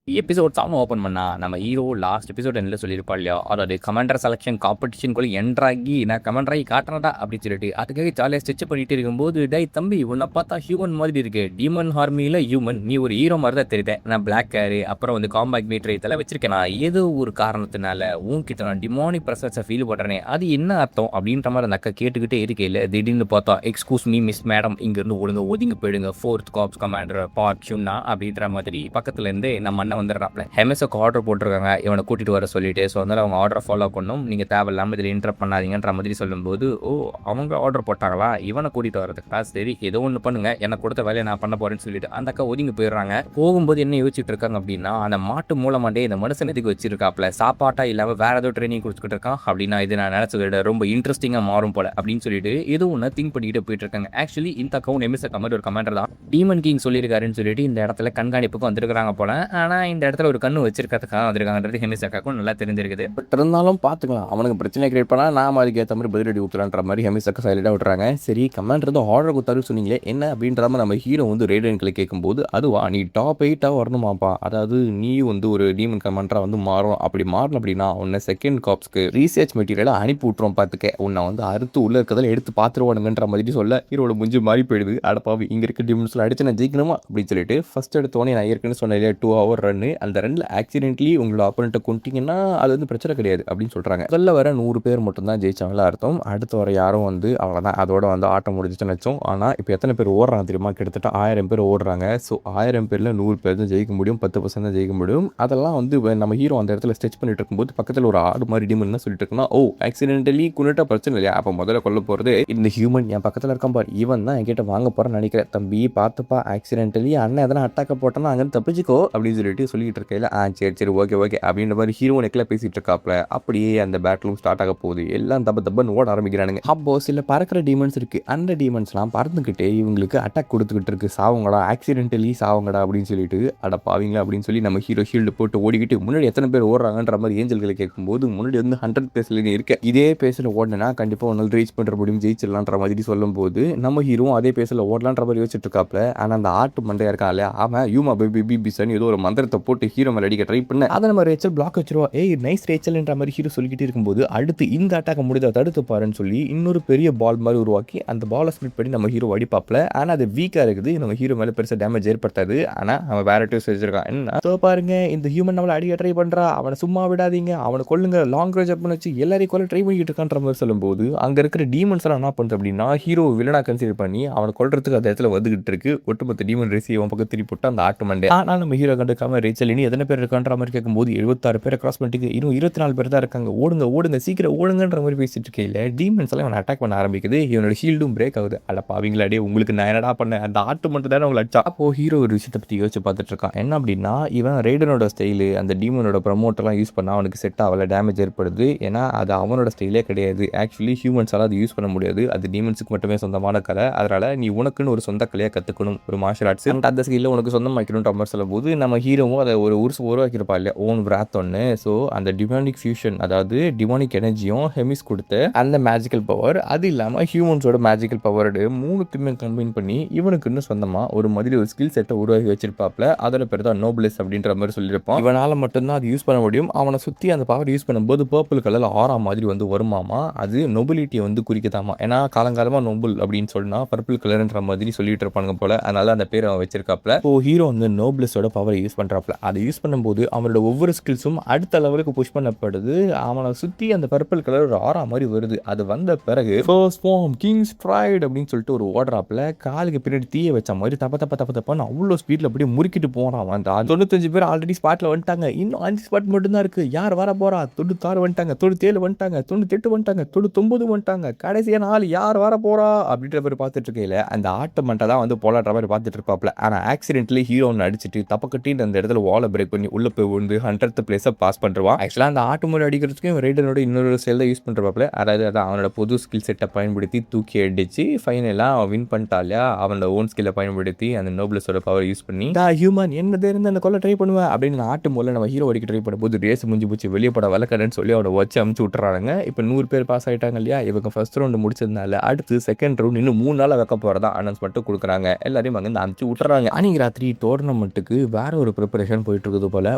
Episode 7 open பண்ணா நம்ம hero last episode என்ன சொல்லியிருப்பா இல்லையா, அதாவது கமாண்டர் செலெக்ஷன் காம்படிஷனுக்குள்ள என்ட்ராகி நான் கமாண்டர் ஆகி காட்டுறதா அப்படின்னு சொல்லிட்டு அதுக்காக ஜாலியாக ஸ்டிச் பண்ணிட்டு இருக்கும்போது, டேய் தம்பி உன்னை பார்த்தா ஹியூமன் மாதிரி இருக்கு, டீமன் ஆர்மியில் ஹியூமன், நீ ஒரு ஹீரோ மாதிரி தான் தெரியுது. நான் பிளாக் ஹேரு அப்புறம் வந்து காம்பாக்ட் மீட்டர் இதெல்லாம் வச்சிருக்கேன். நான் ஏதோ ஒரு காரணத்தினால உன்கிட்ட நான் டிமானிக் ப்ரெசன்ஸை ஃபீல் பண்ணுறேனே, அது என்ன அர்த்தம் அப்படின்ற மாதிரி அந்த அக்கா கேட்டுக்கிட்டே இருக்கையில் திடீர்னு பார்த்தா, எக்ஸ்கூஸ் மீ மிஸ் மேடம், இங்கேருந்து ஒழுங்க ஒதுங்கி போயிடுங்க, 4th காப்ஸ் கமாண்டர் பார்க் ஷுன்னா அப்படின்ற மாதிரி பக்கத்துல இருந்து நம்ம அண்ணன் வந்துடுறாப்ல. ஹெமஸுக்கு ஆர்டர் போட்டிருக்காங்க இவனை கூட்டிட்டு வர சொல்லிட்டு. ஸோ அதனால அவங்க ஆர்டரை ஃபாலோ பண்ணணும், நீங்கள் தேவையில்லாமல் இதில் இன்டர் பண்ணாதீங்கன்ற மாதிரி சொல்லும்போது, ஓ அவங்க ஆர்டர் போட்டாங்களா இவனை கூட்டிட்டு வரதுக்கா, சரி ஏதோ ஒன்று பண்ணுங்க, எனக்கு கொடுத்த வேலையை நான் பண்ண போறேன்னு சொல்லிட்டு அந்த அக்கா ஒதுங்கி போயிடுறாங்க. போகும்போது என்ன யோசிச்சுட்டு இருக்காங்க அப்படின்னா, அந்த மாட்டு மூலமாண்டே இந்த மனுஷன் எதுக்கு வச்சிருக்காப்ல, சாப்பாட்டா இல்லாமல் வேற ஏதோ ட்ரைனிங் கொடுத்துக்கிட்டு இருக்கான் அப்படின்னா இது நான் நினைச்சத ரொம்ப இன்ட்ரெஸ்டிங்காக மாறும் போல அப்படின்னு சொல்லிட்டு ஏதோ ஒன்று திங்க் பண்ணிக்கிட்டு போயிட்டு இருக்காங்க. ஆக்சுவலி இந்த அக்கௌண்ட் எம்எஸ் கமாண்டர் ஒரு கமாண்டர் தான், டீமன் கிங் சொல்லியிருக்காருன்னு சொல்லிட்டு இந்த இடத்துல கண்காணிப்புக்கு வந்திருக்காங்க போல. ஆனால் இந்த இடத்துல ஒரு கண்ணு வச்சிருக்கிறதுக்காக வந்திருக்காங்கன்றது ஹெமிஸ் அக்காக்கும் நல்லா தெரிஞ்சிருக்குது. பட் இருந்தாலும் பார்த்துக்கலாம், அவனுக்கு பிரச்சனை கிரியேட் பண்ணால் நாம அதுக்கு ஏற்ற மாதிரி பதிலடி ஊற்றுலான்ற மாதிரி ஹெமிஸ் அக்கா சைலண்டாக விட்டுறாங்க. சரி கமாண்டர் வந்து ஆர்டர் கொடுத்தாரு சொன்னீங்களே என்ன அப்படின்ற மாதிரி நம்ம ஹீரோ வந்து ரேடியன்களை கேட்கும்போது, அதுவா நீ டாப் 8 வரணுமாப்பா, அதாவது நீ வந்து ஒரு டீமன் கமாண்டராக வந்து மாறணும், அப்படி மாறணும் அப்படின்னா உன்னை செகண்ட் காப்ஸ்க்கு ரீசர்ச் மெட்டீரியலை அனுப்பி விட்டுரும், பார்த்துக்க உன்னை வந்து அறுத்து உள்ள இருக்கிறதில் எடுத்து பார்த்துருவானுங்கன்ற மாதிரி சொல்ல ஹீரோட முஞ்சு மாறி போயிடுது. அடப்பாவி இங்கே இருக்க டீமன்ஸில் அடிச்சு நான் ஜெயிக்கணுமா அப்படின்னு சொல்லிட்டு ஃபர்ஸ்ட் எடுத்தோடனே நான் ஏற்கனவே சொன்னேன் 2 hour ரன்னு, அந்த ரன்னில் ஆக்சிடென்ட்லி உங்களோட ஆப்போனண்ட்டை கொண்டிங்கன்னா அது வந்து பிரச்சனை கிடையாது அப்படின்னு சொல்கிறாங்க. முதல்ல வர 100 பேர் மட்டும் தான் ஜெயிச்சாங்களா அர்த்தம், அடுத்து வர யாரும் வந்து அவ்வளோதான் அதோட வந்து ஆட்டம் முடிஞ்சிச்சுன்னு வச்சோம். ஆனால் இப்போ எத்தனை பேர் ஓடுறாங்க தெரியுமா, கிட்டத்தட்ட 1000 பேர் ஓடுறாங்க. ஸோ 1000 பேரில் 100 பேர் தான் ஜெயிக்க முடியும், 10% தான் ஜெயிக்க முடியும். அதெல்லாம் வந்து நம்ம ஹீரோ அந்த இடத்துல ஸ்டெச் பண்ணிட்டு இருக்கும்போது பக்கத்தில் ஒரு ஆடு மாதிரி டீமன் என்ன சொல்லிட்டு இருக்குன்னா, ஓ ஆக்சிடென்டலி கொண்டுட்டா பிரச்சனை இல்லையா, அப்போ முதல்ல கொல்ல போகிறது இந்த ஹியூமன் என் பக்கத்தில் இருக்கான் பார், இவன் தான் என்கிட்ட வாங்க போகிறேன்னு நினைக்கிறேன், தம்பி பார்த்துப்பா ஆக்சிடென்டலி அண்ணன் எதனா அட்டாக்க போட்டோன்னா அங்கே தப்பிச்சுக்கோ அப்படின்னு சொல்லிட்டு சொல்லிட்டு இருக்கையில், சரி சரி ஓகே ஓகே அப்படின்ற மாதிரி ஹீரோ நெக்கில் பேசிட்டு இருக்காப்ல. அப்படியே அந்த பேட்டிலும் ஸ்டார்ட் ஆக போகுது, எல்லாம் தப்பன்னு ஓட ஆரம்பிக்கிறானுங்க. அப்போ சில பறக்கிற டீமன்ஸ் இருக்கு, அந்த டீமன்ஸ்லாம் பறந்துக்கிட்டே இவங்களுக்கு அட்டாக் கொடுத்துக்கிட்டு இருக்கு, சாவங்கடா ஆக்சிடென்டலி சாவங்கடா அப்படின்னு சொல்லிட்டு, அட பாவீங்களா அப்படின்னு சொல்லி நம்ம ஹீரோ ஷீல்டு போட்டு ஓடிக்கிட்டு முன்னாடி எத்தனை பேர் ஓடுறாங்கன்ற மாதிரி ஏஞ்சல்களை கேட்கும்போது, முன்னாடி வந்து 100 பேஸ்ல இருக்க இதே பேஸில் ஓடினா கண்டிப்பாக ஒன்றால் ரீச் பண்ணுற முடியும், ஜெயிச்சிடலான்ற மாதிரி சொல்லும்போது நம்ம ஹீரோ அதே பேஸில் ஓடலான்ற மாதிரி யோசிச்சுட்டு இருக்காப்ல. ஆனால் அந்த ஆட்டு மண்டையா இருக்கான் இல்லையா, அவன் யூமா பேபி பிசன் ஏதோ ஒரு மந்திரத்தை போட்டு ஹீரோ மேலே அடிக்க ட்ரை பண்ண, அதை நம்ம ரேச்சல் பிளாக் வச்சிருவா. ஏய் நைஸ் ரேச்சல்ன்ற மாதிரி ஹீரோ சொல்லிக்கிட்டே இருக்கும்போது, அடுத்து இந்த அட்டாக்க முடித தடுத்து பாருன்னு சொல்லி இன்னொரு பெரிய பால் மாதிரி உருவாக்கி அந்த பாலை ஸ்பிளிட் பண்ணி நம்ம ஹீரோ அடிப்பாப்ல. ஆனால் அது வீக்காக இருக்குது, நம்ம ஹீரோ மேலே பெருசாக டேமேஜ் ஏற்படுத்தாது. ஆனால் அவன் வேற டூஸ் வச்சிருக்கான். என்ன பாருங்க இந்த ஹியூமன் நம்மளை அடிக்க ட்ரை பண்ணுறா, அவனை சும்மா விடாதீங்க, அவனை கொல்லுங்க, லாங் ரேஞ்ச் அப்னு வச்சு எல்லாரையும் கொல்ல ட்ரை பண்ணிக்கிட்டு இருக்கான்ற மாதிரி சொல்லும்போது, அங்கே இருக்கிற டீமன்ஸ் எல்லாம் என்ன பண்ணுது அப்படின்னா ஹீரோ வில்லனா கன்சிடர் பண்ணி அவனை கொல்றதுக்கு அந்த இடத்துல வந்துகிட்டு இருக்கு. ஒட்டுமொத்த டீமன் ரேசி அவன் பக்கம் திருப்பி போட்டு அந்த ஆட்டு மண்டே. ஆனால் நம்ம ஹீரோ கண்டுக்காம ரேச்சல் இனி எத்தனை பேர் இருக்கான்ற மாதிரி கேட்கும்போது 76 பேரை கிராஸ் பண்ணிட்டு இன்னும் 24 பேர் தான் இருக்காங்க, ஓடுங்க ஓடுங்க சீக்கிரம் ஓடுங்கன்ற மாதிரி பேசிட்டு இருக்கையில் டீமன்ஸ் எல்லாம் அவனை அட்டாக் பண்ண ஆரம்பிக்குது. இவனோட ஷீல்டும் பிரேக் ஆகுது. அல்ல பாவீங்களா டே, உங்களுக்கு நான் என்னடா பண்ணேன், அந்த ஆட்டு மட்டும் தானே உங்களை அடிச்சா. அப்போ ஹீரோ ஒரு விஷயத்தை பற்றி யோசிச்சு பார்த்துட்டு இருக்கான். என்ன அப்படின்னா இவன் ரெய்டனோட ஸ்டைலு அந்த டீமனோட ப்ரமோட்டெல்லாம் யூஸ் பண்ணால் அவனுக்கு செட் ஆகல, டேமேஜ் ஏற்படுது. ஏன்னா அது அவனோட ஸ்டைலே கிடையாது. ஆக்சுவலி ஹியூமன்ஸால் அது யூஸ் பண்ண முடியாது, அது டீமன்ஸுக்கு மட்டுமே சொந்தமான கலை. அதனால நீ உனக்குன்னு ஒரு சொந்த கலையாக கற்றுக்கணும், ஒரு மார்ஷல் ஆர்ட்ஸ் அந்த ஸ்கில்ல உனக்கு சொந்தமாக்கணுன்ற மாதிரி சொல்லும்போது நம்ம ஹீரோவும் அதை ஒரு உருவாக்கியிருப்பா இல்லையா, ஓன் பிராத் ஒன்று. ஸோ அந்த டிமானிக் ஃபியூஷன், அதாவது டிமானிக் எனர்ஜியும் ஹெமிஸ் கொடுத்த அந்த மேஜிக்கல் பவர், அது இல்லாமல் ஹியூமன்ஸோட மேஜிக்கல் பவர் மூணுத்தையுமே கம்பைன் பண்ணி இவனுக்குன்னு சொந்தமாக ஒரு மாதிரி ஒரு ஸ்கில் செட்டை உருவாக்கி வச்சிருப்பாப்ல. அதோட பேர் தான் நோபிளஸ் அப்படின்ற மாதிரி சொல்லியிருப்பான். இவனால் மட்டும்தான் அது யூஸ் பண்ண முடியும். அவனை சுற்றி அந்த பவர் யூஸ் பண்ணும்போது பர்பிள் கலர் ஆரா மாதிரி வந்து வருமாமா, அது நொபிலிட்டியை வந்து குறிக்கதாமா. ஏன்னா காலங்காலமாக நோபல் அப்படின்னு சொன்னா பர்பிள் கலர்ன்ற மாதிரி சொல்லிட்டு இருப்பாங்க போல, அதனால அந்த பேர் அவன் வச்சிருக்காப்ல. இப்போ ஹீரோ வந்து நோபிளஸோட பவரை யூஸ் பண்ணுறாப்ல. அதை யூஸ் பண்ணும்போது அவனோட ஒவ்வொரு ஸ்கில்ஸும் அடுத்த லெவலுக்கு புஷ் பண்ணப்படுது. அவனை சுற்றி அந்த பர்பிள் கலர் ஒரு ஆரா மாதிரி வருது. அது வந்த பிறகு ஃபர்ஸ்ட் ஃபார்ம் கிங்ஸ் ப்ரைட் அப்படின்னு சொல்லிட்டு ஒரு ஓடுறாப்ல, காலுக்கு பின்னாடி தீய வச்ச மாதிரி தப்பன்னு அவ்வளோ ஸ்பீடில் அப்படியே முறுக்கிட்டு போகிறான். அந்த 95 பேர் ஆல்ரெடி ஸ்பாட்டில் வந்துட்டாங்க, இன்னும் 5 ஸ்பாட் மட்டும்தான் இருக்குது. யார் வர போகிறா, 96 வந்துட்டாங்க, 97 வந்துட்டாங்க, 98 வந்துட்டாங்க, 99 வந்துட்டாங்க, கடைசியாக 4 யார் வர போகிறா அப்படின்ற மாதிரி பார்த்துட்டு இருக்கையில் அந்த ஆட்ட மண்டை தான் வந்து போலாடுற மாதிரி பார்த்துட்டு இருப்பாப்ல. ஆனால் ஆக்சிடென்ட்லி ஹீரோ ஒன்று அடிச்சுட்டு தப்பக்கட்டின்னு அந்த இடத்துல வாலை பிரேக் பண்ணி உள்ளே போய் வந்து 100th பிளேஸை பாஸ் பண்ணுறான். ஆக்சுவலாக அந்த ஆட்டு முறை அடிக்கிறதுக்கும் ரெய்டனோட இன்னொரு ஸ்டைல் தான் யூஸ் பண்ணுறப்பாப்ல. அதாவது அவனோட புது ஸ்கில் செட்டை பயன்படுத்தி தூக்கி அடிச்சு ஃபைனலாக அவன் வின் பண்ணிட்டா இல்லையா, அவனோட ஓன் ஸ்கில்லை பயன்படுத்தி அந்த நோபிளஸோட பவர் யூஸ் பண்ணி ஹியூமன் என்னது இருந்து அந்த கொல்ல ட்ரை பண்ணுவேன் அப்படின்னு ஆட்டு மூலம் நம்ம ஹீரோ அடிக்க ட்ரை பண்ணும்போது ரேஸ் முடிஞ்சு போச்சு, வெளியே பட வளர்க்கறேன்னு சொல்லி அவனை வச்சு அமுச்சு விட்டுறாங்க. இப்போ 100 பேர் பாஸ் ஆகிட்டாங்க இல்லையா, இவங்க ஃபர்ஸ்ட் ரவுண்டு முடிச்சதுனால அடுத்து செகண்ட் ரவுண்ட் இன்னும் 3 நாள் வைக்க போகிறதா அனௌன்ஸ்மெண்ட்டு கொடுக்குறாங்க. எல்லாரையும் அங்கே அமுச்சு விட்டுறாங்க. அன்னைக்கு ராத்திரி டோர்னமெண்ட்டுக்கு வேற ஒரு ஆப்ரேஷன் போயிட்டு இருக்குது போல,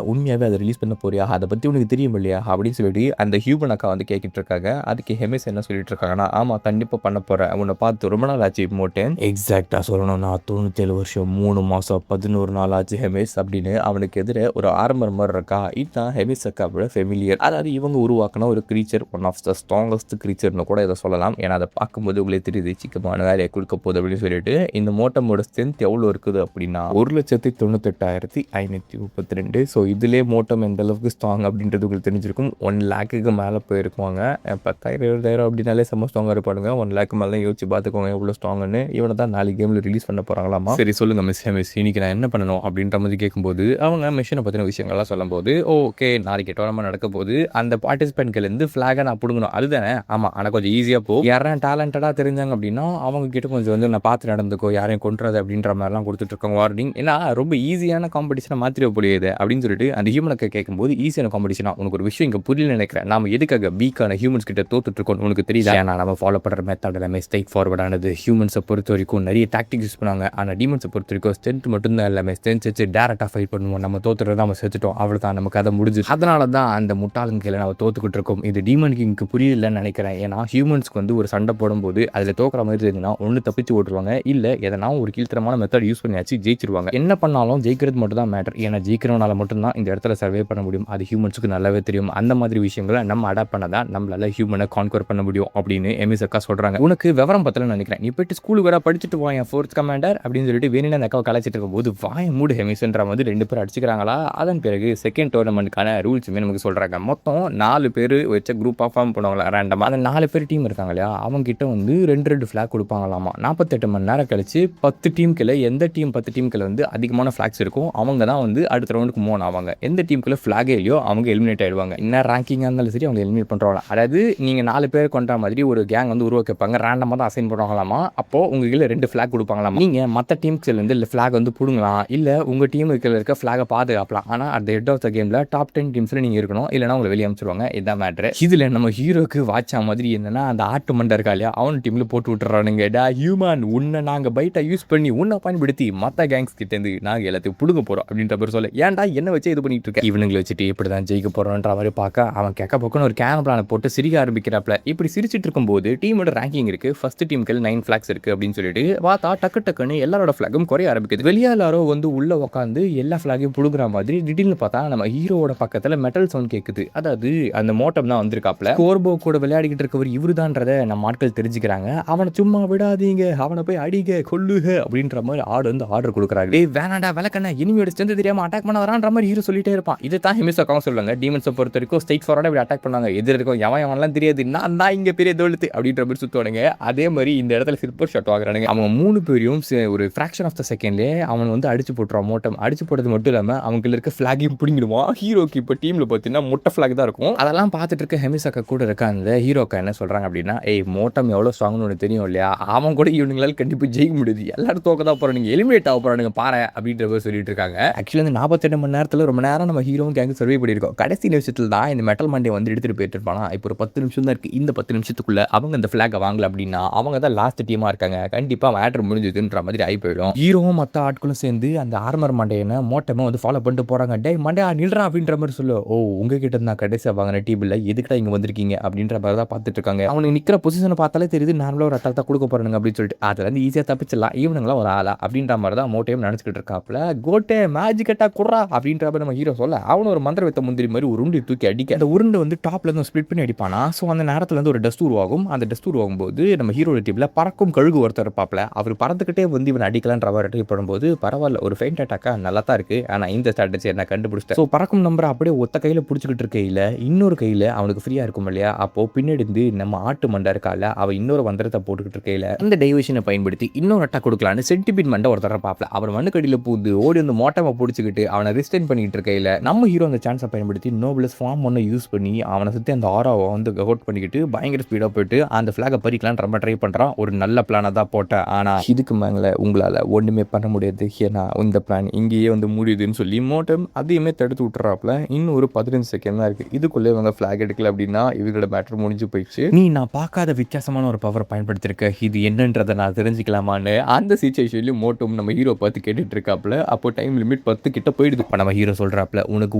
உண்மையாவே அதை ரிலீஸ் பண்ண போறியா, அதை பற்றி உனக்கு தெரியும் இல்லையா அப்படின்னு சொல்லிட்டு அந்த ஹியூமன் அக்கா வந்து கேட்டுட்டு இருக்காங்க. அதுக்கு ஹெமிஸ் என்ன சொல்லிட்டு இருக்காங்கன்னா, ஆமாம் கண்டிப்பாக பண்ண போகிறேன், உன்னை பார்த்து ரொம்ப நாள் ஆச்சு மோட்டன். எக்ஸாக்டாக சொல்லணும்னா 97 வருஷம் 3 மாதம் 11 நாள் ஆச்சு ஹெமிஸ் அப்படின்னு அவனுக்கு எதிர ஒரு ஆர்மர் மாதிரி இருக்கா. இதுதான் ஹெமிஸ் அக்காவோட ஃபெமிலியர். அதாவது இவங்க உருவாக்கின ஒரு creature, one of the strongest கிரீச்சர்னு கூட இதை சொல்லலாம். ஏன்னா அதை பார்க்கும்போது உங்களுக்கு தெரியுது சிக்கமான வேலையை கொடுக்க போகுது அப்படின்னு சொல்லிட்டு. இந்த மோட்டமோட ஸ்ட்ரென்த் எவ்வளோ இருக்குது அப்படின்னா 1,98,532. ஸோ இதிலே மோட்டம் எந்த அளவுக்கு ஸ்ட்ராங் அப்படின்றது உங்களுக்கு தெரிஞ்சிருக்கும். 1 லேக்குக்கு மேலே போயிருக்குவாங்க. 10,000 20,000 அப்படின்னாலே செம்ம ஸ்ட்ராங்காக இருப்பானுங்க. 1 லேக்கு மேலே யோசிச்சு பார்த்துக்கோங்க எவ்வளோ ஸ்ட்ராங்னு. இவனை தான் 4 கேமில் ரிலீஸ் பண்ண போகிறாங்களாமா. சரி சொல்லுங்க மிஸ் இன்னைக்கு நான் என்ன பண்ணணும் அப்படின்ற மாதிரி கேட்கும்போது அவங்க மிஷனை பற்றின விஷயங்கள்லாம் சொல்லும்போது, ஓகே நாளைக்கு டோர்னமெண்ட் நடக்க போது அந்த பார்ட்டிசிபென்ட்லேருந்து ஃப்ளாகை நான் பிடுங்கணும் அதுதானே. ஆமாம் ஆனால் கொஞ்சம் ஈஸியாக போகும். யாரும் டேலண்டடாக தெரிஞ்சாங்க அப்படின்னா அவங்க கிட்ட கொஞ்சம் வந்து நான் பார்த்து நடந்துக்கோ, யாரையும் கொண்டுறது அப்படின்ற மாதிரிலாம் கொடுத்துட்ருக்காங்க வார்னிங். ஏன்னா ரொம்ப ஈஸியான காம்படிஷனை மாற்றிட முடியாது அப்படின்னு சொல்லிட்டு அந்த ஹியூமனுக்கு கேட்கும்போது, ஈஸியான காம்படிஷனா உனக்கு ஒரு விஷயம் இங்கே புரியல நினைக்கிறேன். நம்ம எதுக்காக வீக்கான ஹியூமன்ஸ் கிட்ட தோத்துட்ருக்கோம் உனக்கு தெரியல. ஏன்னா நம்ம ஃபாலோ பண்ணுற மெத்தட் எல்லாமே ஸ்ட்ரைட் ஃபார்வர்டானது. ஹியூமன்ஸை பொறுத்த வரைக்கும் நிறைய டாக்டிக்ஸ் யூஸ் பண்ணுவாங்க. ஆனால் டீமன்ஸை பொறுத்த வரைக்கும் ஸ்ட்ரென்த் மட்டும்தான் எல்லாமே. ஸ்ட்ரென்த் வச்சு டேரெக்டாக ஃபைட் பண்ணுவோம். நம்ம தோத்துறது நம்ம செத்துட்டோம், அவ்வளோ தான், நமக்கு அதை முடிஞ்சு. அதனால தான் அந்த முட்டாளன் கையில் நம்ம தோத்துக்கிட்டு இருக்கோம். இது டீமன் கிங்க்கு புரியலன்னு நினைக்கிறேன். ஏன்னா ஹியூமன்ஸ்க்கு வந்து ஒரு சண்டை போடும்போது அதில் தோக்குற மாதிரி இருந்துன்னா ஒன்று தப்பிச்சு ஓட்டுருவாங்க, இல்லை எதனா ஒரு கீழ்த்தரமான மெத்தட் யூஸ் பண்ணியாச்சு ஜெயிச்சிருவாங்க. என்ன பண்ணாலும் ஜெயிக்கிறது மட்டும் தான் மேட்டர். ஏன்னா ஜெயிக்கிறவனால மட்டும்தான் இந்த இடத்துல சர்வே பண்ண முடியும். அது ஹியூமன்ஸுக்கு நல்லாவே தெரியும். அந்த மாதிரி விஷயங்களை நம்ம அடாப்ட் பண்ண தான் நம்மளால ஹியூமனை கான்கவர் பண்ண முடியும் அப்படின்னு எமிஸ் அக்கா சொல்கிறாங்க. உனக்கு விவரம் பத்தலன்னு நினைக்கிறேன், நீ போயிட்டு ஸ்கூலுக்கு வர படிச்சுட்டு போய் என் 4th கமாண்டர் அப்படின்னு சொல்லிட்டு வேணும்னு அந்த அக்காவை கலாச்சிட்டு இருக்கும்போது வாய மூடு ஹெமிஸ்ன்ற மாதிரி 2 பேர் அடிச்சுக்கிறாங்களா. அதன் பிறகு செகண்ட் டோர்னமெண்ட்கான ரூல்ஸுமே நமக்கு சொல்கிறாங்க. மொத்தம் 4 பேர் வச்ச குரூப்பாக ஃபார்ம் பண்ணுவாங்களா ரேண்டமாக. அந்த 4 பேர் டீம் இருக்காங்க இல்லையா, அவங்க கிட்ட வந்து 2 ஃபிளாக் கொடுப்பாங்களாமா. 48 மணி நேரம் கழிச்சு 10 டீம்கில் எந்த டீம் 10 டீம்கில் வந்து அதிகமான ஃபிளாக்ஸ் இருக்கும் அவங்க தான் வந்து அடுத்த ரவுண்டுக்கு மூவ் ஆவாங்க. எந்த டீமுக்குள்ள ஃபிளாகே இல்லையோ அவங்க எலிமினேட் ஆயிடுவாங்க. என்ன ரேங்கிங்காக இருந்தாலும் சரி அவங்க எலிமினேட் பண்ணுறாங்க. அதாவது நீங்கள் 4 பேர் கொண்ட மாதிரி ஒரு கேங் வந்து உருவாக்கி வைப்பாங்க. ரேண்டமாக தான் அசைன் பண்ணுவாங்களாமா. அப்போ உங்களுக்கு 2 ஃபிளாக் கொடுப்பாங்களாமா. நீங்கள் மற்ற டீம்ஸ்லேருந்து ஃபிளாக் வந்து பிடுங்கலாம், இல்லை உங்கள் டீமுக்கு இருக்க ஃபிளாகை பாதுகாக்கலாம். ஆனால் at the head of the கேமில் டாப் 10 டீம்ஸில் நீங்கள் இருக்கணும், இல்லைனா உங்களை வெளியே அமைச்சிருவாங்க. இதுதான் மேட்ரு. இதில் நம்ம ஹீரோக்கு வாட்சா மாதிரி என்னன்னா அந்த ஆட்டு மண்டை இருக்கா இல்லையா, அவன் டீமில் போட்டு விட்டுறானுங்க. டா ஹியூமன், உன்னை நாங்கள் பைட்டை யூஸ் பண்ணி உன்னை பயன்படுத்தி மற்ற கேங்ஸ் கிட்டேருந்து நாங்கள் எல்லாத்தையும் பிடுங்க போகிறோம் அப்படின்ற பேர் சொல்ல, ஏன்டா என்ன வச்சு இது பண்ணிட்டு இருக்கேன், இவனுங்களை வச்சுட்டு எப்படி தான் ஜெயிக்க போகிறோன்ற மாதிரி பார்க்க அவன் கேட்க போக்குன்னு ஒரு கேன் பிளானை போட்டு சிரிக்க ஆரம்பிக்கிறாப்ல. இப்படி சிரிச்சிட்டு இருக்கும்போது டீமோட ரேங்கிங் இருக்கு. ஃபர்ஸ்ட் டீமுக்கு 9 ஃபிளாக்ஸ் இருக்கு அப்படின்னு சொல்லிட்டு பார்த்தா டக்குன்னு எல்லாரோட ஃபிளாகும் குறைய ஆரம்பிக்குது. வெளியே எல்லாரோ வந்து உள்ள உட்காந்து எல்லா ஃபிளாகையும் புடுங்குற மாதிரி திடீர்னு பார்த்தா நம்ம ஹீரோவோட பக்கத்தில் மெட்டல் சவுண்ட் கேட்குது. அதாவது அந்த மோட்டம் தான் வந்திருக்காப்ல. கோர்போ கூட விளையாடிக்கிட்டு இருக்கவர் இவருதான்றத நம்ம ஆட்கள் தெரிஞ்சுக்கிறாங்க. அவனை சும்மா விடாதீங்க, அவனை போய் அடிங்க கொல்லுக அப்படின்ற மாதிரி வந்து ஆர்டர் கொடுக்குறாங்க. ஏய் வேணாண்டா விளக்கண்ண, இனிமையோட ஸ்ட்ரென்த் தெரியாம அட்டாக் பண்ண வரான்ற மாதிரி ஹீரோ சொல்லிட்டே இருப்பான். இதை தான் ஹெமிஸ் அக்காவும் சொல்லுவாங்க. டீமன்ஸை பொறுத்த வரைக்கும் ஸ்ட்ரைட் ஃபார்வர்டா இப்படி அட்டாக் பண்ணாங்க. எதிர இருக்கும் எவன்லாம் தெரியாது, நான் தான் இங்கே பெரிய தோழுத்து அப்படின்ற மாதிரி சுற்றுவானுங்க. அதே மாதிரி இந்த இடத்துல சில்பர் ஷாட் வாங்குறானுங்க. அவங்க 3 பேரையும் ஒரு ஃப்ராக்ஷன் ஆஃப் த செகண்ட்லேயே அவன் வந்து அடிச்சு போட்டுருவான். மோட்டம் அடிச்சு போட்டது மட்டும் இல்லாமல் அவங்களுக்கு இருக்க ஃபிளாகையும் பிடிங்கிடுவான். ஹீரோக்கு இப்போ டீமில் பார்த்தீங்கன்னா முட்டை ஃபிளாக் தான் இருக்கும். அதெல்லாம் பார்த்துட்டு இருக்க ஹெமிஸ் அக்கா கூட இருக்க அந்த ஹீரோக்கா என்ன சொல்கிறாங்க அப்படின்னா, ஏய் மோட்டம் எவ்வளோ ஸ்ட்ராங்னு ஒன்று தெரியும் இல்லையா, அவன் கூட இவனுங்களால் கண்டிப்பாக ஜெயிக்க முடியுது, எல்லாரும் தோக்க தான் போகிறானுங்க, எலிமினேட் ஆக போகிறானுங்க பாரு அப்படின்ற மாதிரி சொல்லிட்டு இருக்காங்க. ஆக்சுவலி அந்த 48 மணி நேரத்தில் ரொம்ப நேரம் நம்ம ஹீரோவும் கேங்கு சர்வே பண்ணியிருக்கோம். கடைசி நிமிஷத்தில் தான் இந்த மெட்டல் மண்டே வந்து எடுத்துகிட்டு போயிட்டு இருப்பானா. இப்போ ஒரு 10 நிமிஷம் தான் இருக்குது. இந்த 10 நிமிஷத்துக்குள்ள அவங்க இந்த ஃபிளாகை வாங்கல அப்படின்னா அவங்க தான் லாஸ்ட் டீமாக இருக்காங்க. கண்டிப்பாக மேட்டர் முடிஞ்சதுன்ற மாதிரி ஆகி போயிடும். ஹீரோவும் மற்ற ஆட்களும் சேர்ந்து அந்த ஆர்மர் மண்டையனை மோட்டமே வந்து ஃபாலோ பண்ணிட்டு போகிறாங்க. டே மண்டையா நில்றா அப்படின்ற மாதிரி சொல்லு. ஓ உங்ககிட்ட இருந்தால் கடைசியாக வாங்கின டீமில் எதுக்கிட்ட இங்கே வந்திருக்கீங்க அப்படின்ற மாதிரி தான் பார்த்துட்டு இருக்காங்க. அவனுக்கு நிற்கிற பொசிஷனை பார்த்தாலே தெரியுது நார்மலாக ஒரு அட்டாக் தான் கொடுக்க போகிறாங்க அப்படின்னு சொல்லிட்டு அதில் வந்து ஈஸியாக தப்பிச்சிடலாம், ஈவனுங்களாம் ஒரு ஆளா அப்படின்ற மாதிரி தான் மோட்டையும் நினச்சிக்கிட்டு இருக்காப்புல. கோட்டே மேஜிக் அட்டாக் குறா அப்படின்ற மாதிரி நம்ம ஹீரோ சொல்ல அவனு ஒரு மந்திர வைத்த முந்திரி மாதிரி ஒரு உருண்டை தூக்கி அடிக்க அந்த உருண்டை வந்து டாப்ல இருந்து ஸ்பிளிட் பண்ணி அடிப்பானா. ஸோ அந்த நேரத்தில் வந்து ஒரு டஸ்ட் உருவாகும். அந்த டஸ்ட் உருவாகும்போது நம்ம ஹீரோட டீமில் பறக்கும் கழுகு ஒருத்தர் இருப்பாப்ல. அவர் பறந்துக்கிட்டே வந்து இவன் அடிக்கலான்ற மாதிரி ட்ரை பண்ணும்போது பரவாயில்ல ஒரு ஃபெயிண்ட் அட்டாக்கா நல்லா தான் இருக்குது. ஆனால் இந்த ஸ்ட்ராட்டஜி என்ன கண்டுபிடிச்சிட்டேன். ஸோ பறக்கும் நம்பரை அப்படியே ஒத்த கையில் பிடிச்சிக்கிட்டு இருக்கையில் இன்னொரு கையில் அவனுக்கு ஃப்ரீயாக இருக்கும் இல்லையா, அப்போது பின்னாடி இருந்து நம்ம ஆட்டு மண்டை இருக்கால அவள் இன்னொரு மந்திரத்தை போட்டுக்கிட்டு இருக்கையில் அந்த டைவர்ஷனை பயன்படுத்தி இன்னொரு அட்டாக் கொடுக்கலான்னு சென்டிபின் மண்டை ஒருத்தர பார்ப்பல. அவர் மண்ணுக்கடியில் பூந்து ஓடி வந்து மோட்டமை பிடிச்சிக்கிட்டு அவனை ரிஸ்டைன் பண்ணிட்டு இருக்கையில் நம்ம ஹீரோ அந்த சான்ஸை பயன்படுத்தி நோபலஸ் ஃபார்ம் ஒன்று யூஸ் பண்ணி அவனை சுற்றி அந்த ஆராவை வந்து அவுட் பண்ணிக்கிட்டு பயங்கர ஸ்பீடாக போயிட்டு அந்த ஃபிளாகை பறிக்கலான்னு ரொம்ப ட்ரை பண்ணுறான். ஒரு நல்ல பிளானை தான் போட்டேன். ஆனால் இதுக்கு மேலே உங்களால் ஒன்றுமே பண்ண முடியாது, ஏன்னா இந்த பிளான் இங்கேயே வந்து முடியுதுன்னு சொல்லி மோட்டம் அதையுமே தடுத்து விட்டுறாப்புல. இன்னும் ஒரு 15 செகண்ட் தான் இருக்குது. இதுக்குள்ளே இவங்க ஃபிளாக் எடுக்கல அப்படின்னா இவங்களோட மேட்டர் முடிஞ்சு போயிடுச்சு. நீ நான் பார்க்காத வித்தியாசமான ஒரு பவர் பயன்படுத்திருக்க, இது என்னன்றதை நான் தெரிஞ்சுக்கலாமான்னு அந்த சிச்சுவேஷன்லையும் மோட்டம் நம்ம ஹீரோ பார்த்து கேட்டுட்டு இருக்காப்புல. அப்போ டைம் லிமிட் 10 கிட்ட போயிடுது. இப்போ நம்ம ஹீரோ சொல்கிறாப்புல, உனக்கு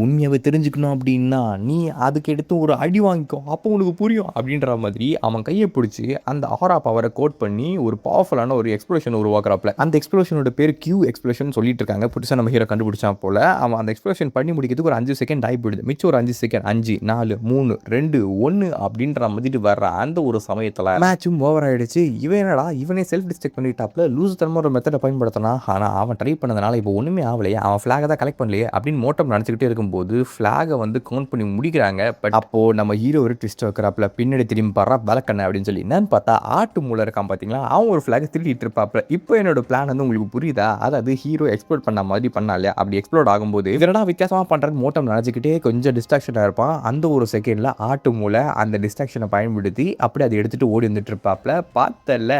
உண்மையாகவே தெரிஞ்சுக்கணும் அப்படின்னா நீ அதுக்கு எடுத்து ஒரு அடி வாங்கிக்கோ, அப்போ உனக்கு புரியும் அப்படின்ற மாதிரி அவன் கையை பிடிச்சி அந்த ஆரா பவரை கோட் பண்ணி ஒரு பவர்ஃபுல்லான ஒரு எக்ஸ்ப்ளோஷன் உருவாக்குறாப்புல. அந்த எக்ஸ்ப்ளோஷனோட பேர் கியூ எக்ஸ்ப்ளோஷன் சொல்லிட்டு இருக்காங்க. புதுசாக நம்ம ஹீரோ கண்டுபிடிச்சான் போல. அவன் அந்த எக்ஸ்ப்ளோஷன் பண்ணி முடிக்கிறதுக்கு ஒரு 5 செகண்ட் ஆகி போயிடுது. மிச்சம் ஒரு 5 செகண்ட் 5 4 3 2 1 அப்படின்ற மாதிரி வர்ற அந்த ஒரு சமயத்தில் மேட்சும் ஓவர் ஆயிடுச்சு. இவன் என்னடா இவனே செல்ஃப் டிஸ்ட்ரக்ட் பண்ணிட்டாப்ல, லூஸ் தரமாக ஒரு மெத்தடை பயன்படுத்தினா. ஆனால் அவன் ட்ரை பண்ணதுனால இப்போ ஒன்றுமே ஆகலையே, அவன் ஃப்ளாகை தான் கலெக்ட் பண்ணலையே அப்படின்னு மோட்டம் நினச்சிக்கிட்டே இருக்கும்போது ஃப்ளாகை வந்து கவுண்ட் பண்ணி முடிக்கிறாங்க. பட் அப்போது நம்ம ஹீரோ ஒரு ட்விஸ்ட் வைக்கிறாப்புல, பின்னாடி திரும்பி பாடுறா பலக்கண்ண அப்படின்னு சொல்லி. என்னன்னு பார்த்தா ஆட்டு மூளை இருக்கான் பார்த்தீங்களா, அவன் ஒரு ஃப்ளாகை திருடிட்டு இருப்பாப்புல. இப்போ என்னோட பிளான் வந்து உங்களுக்கு புரியுதா? அதாவது ஹீரோ எக்ஸ்ப்ளோர் பண்ண மாதிரி பண்ணாலே அப்படி எக்ஸ்ப்ளோர் ஆகும்போது இதனடா வித்தியாசமாக பண்ணுறது மோட்டம் நினச்சிக்கிட்டே கொஞ்சம் டிஸ்ட்ராக்ஷனாக இருப்பான். அந்த ஒரு செகண்டில் ஆட்டு மூளை அந்த டிஸ்ட்ராக்ஷனை பயன்படுத்தி அப்படி அதை எடுத்துகிட்டு ஓடி வந்துட்டு இருப்பாப்புல. பார்த்தல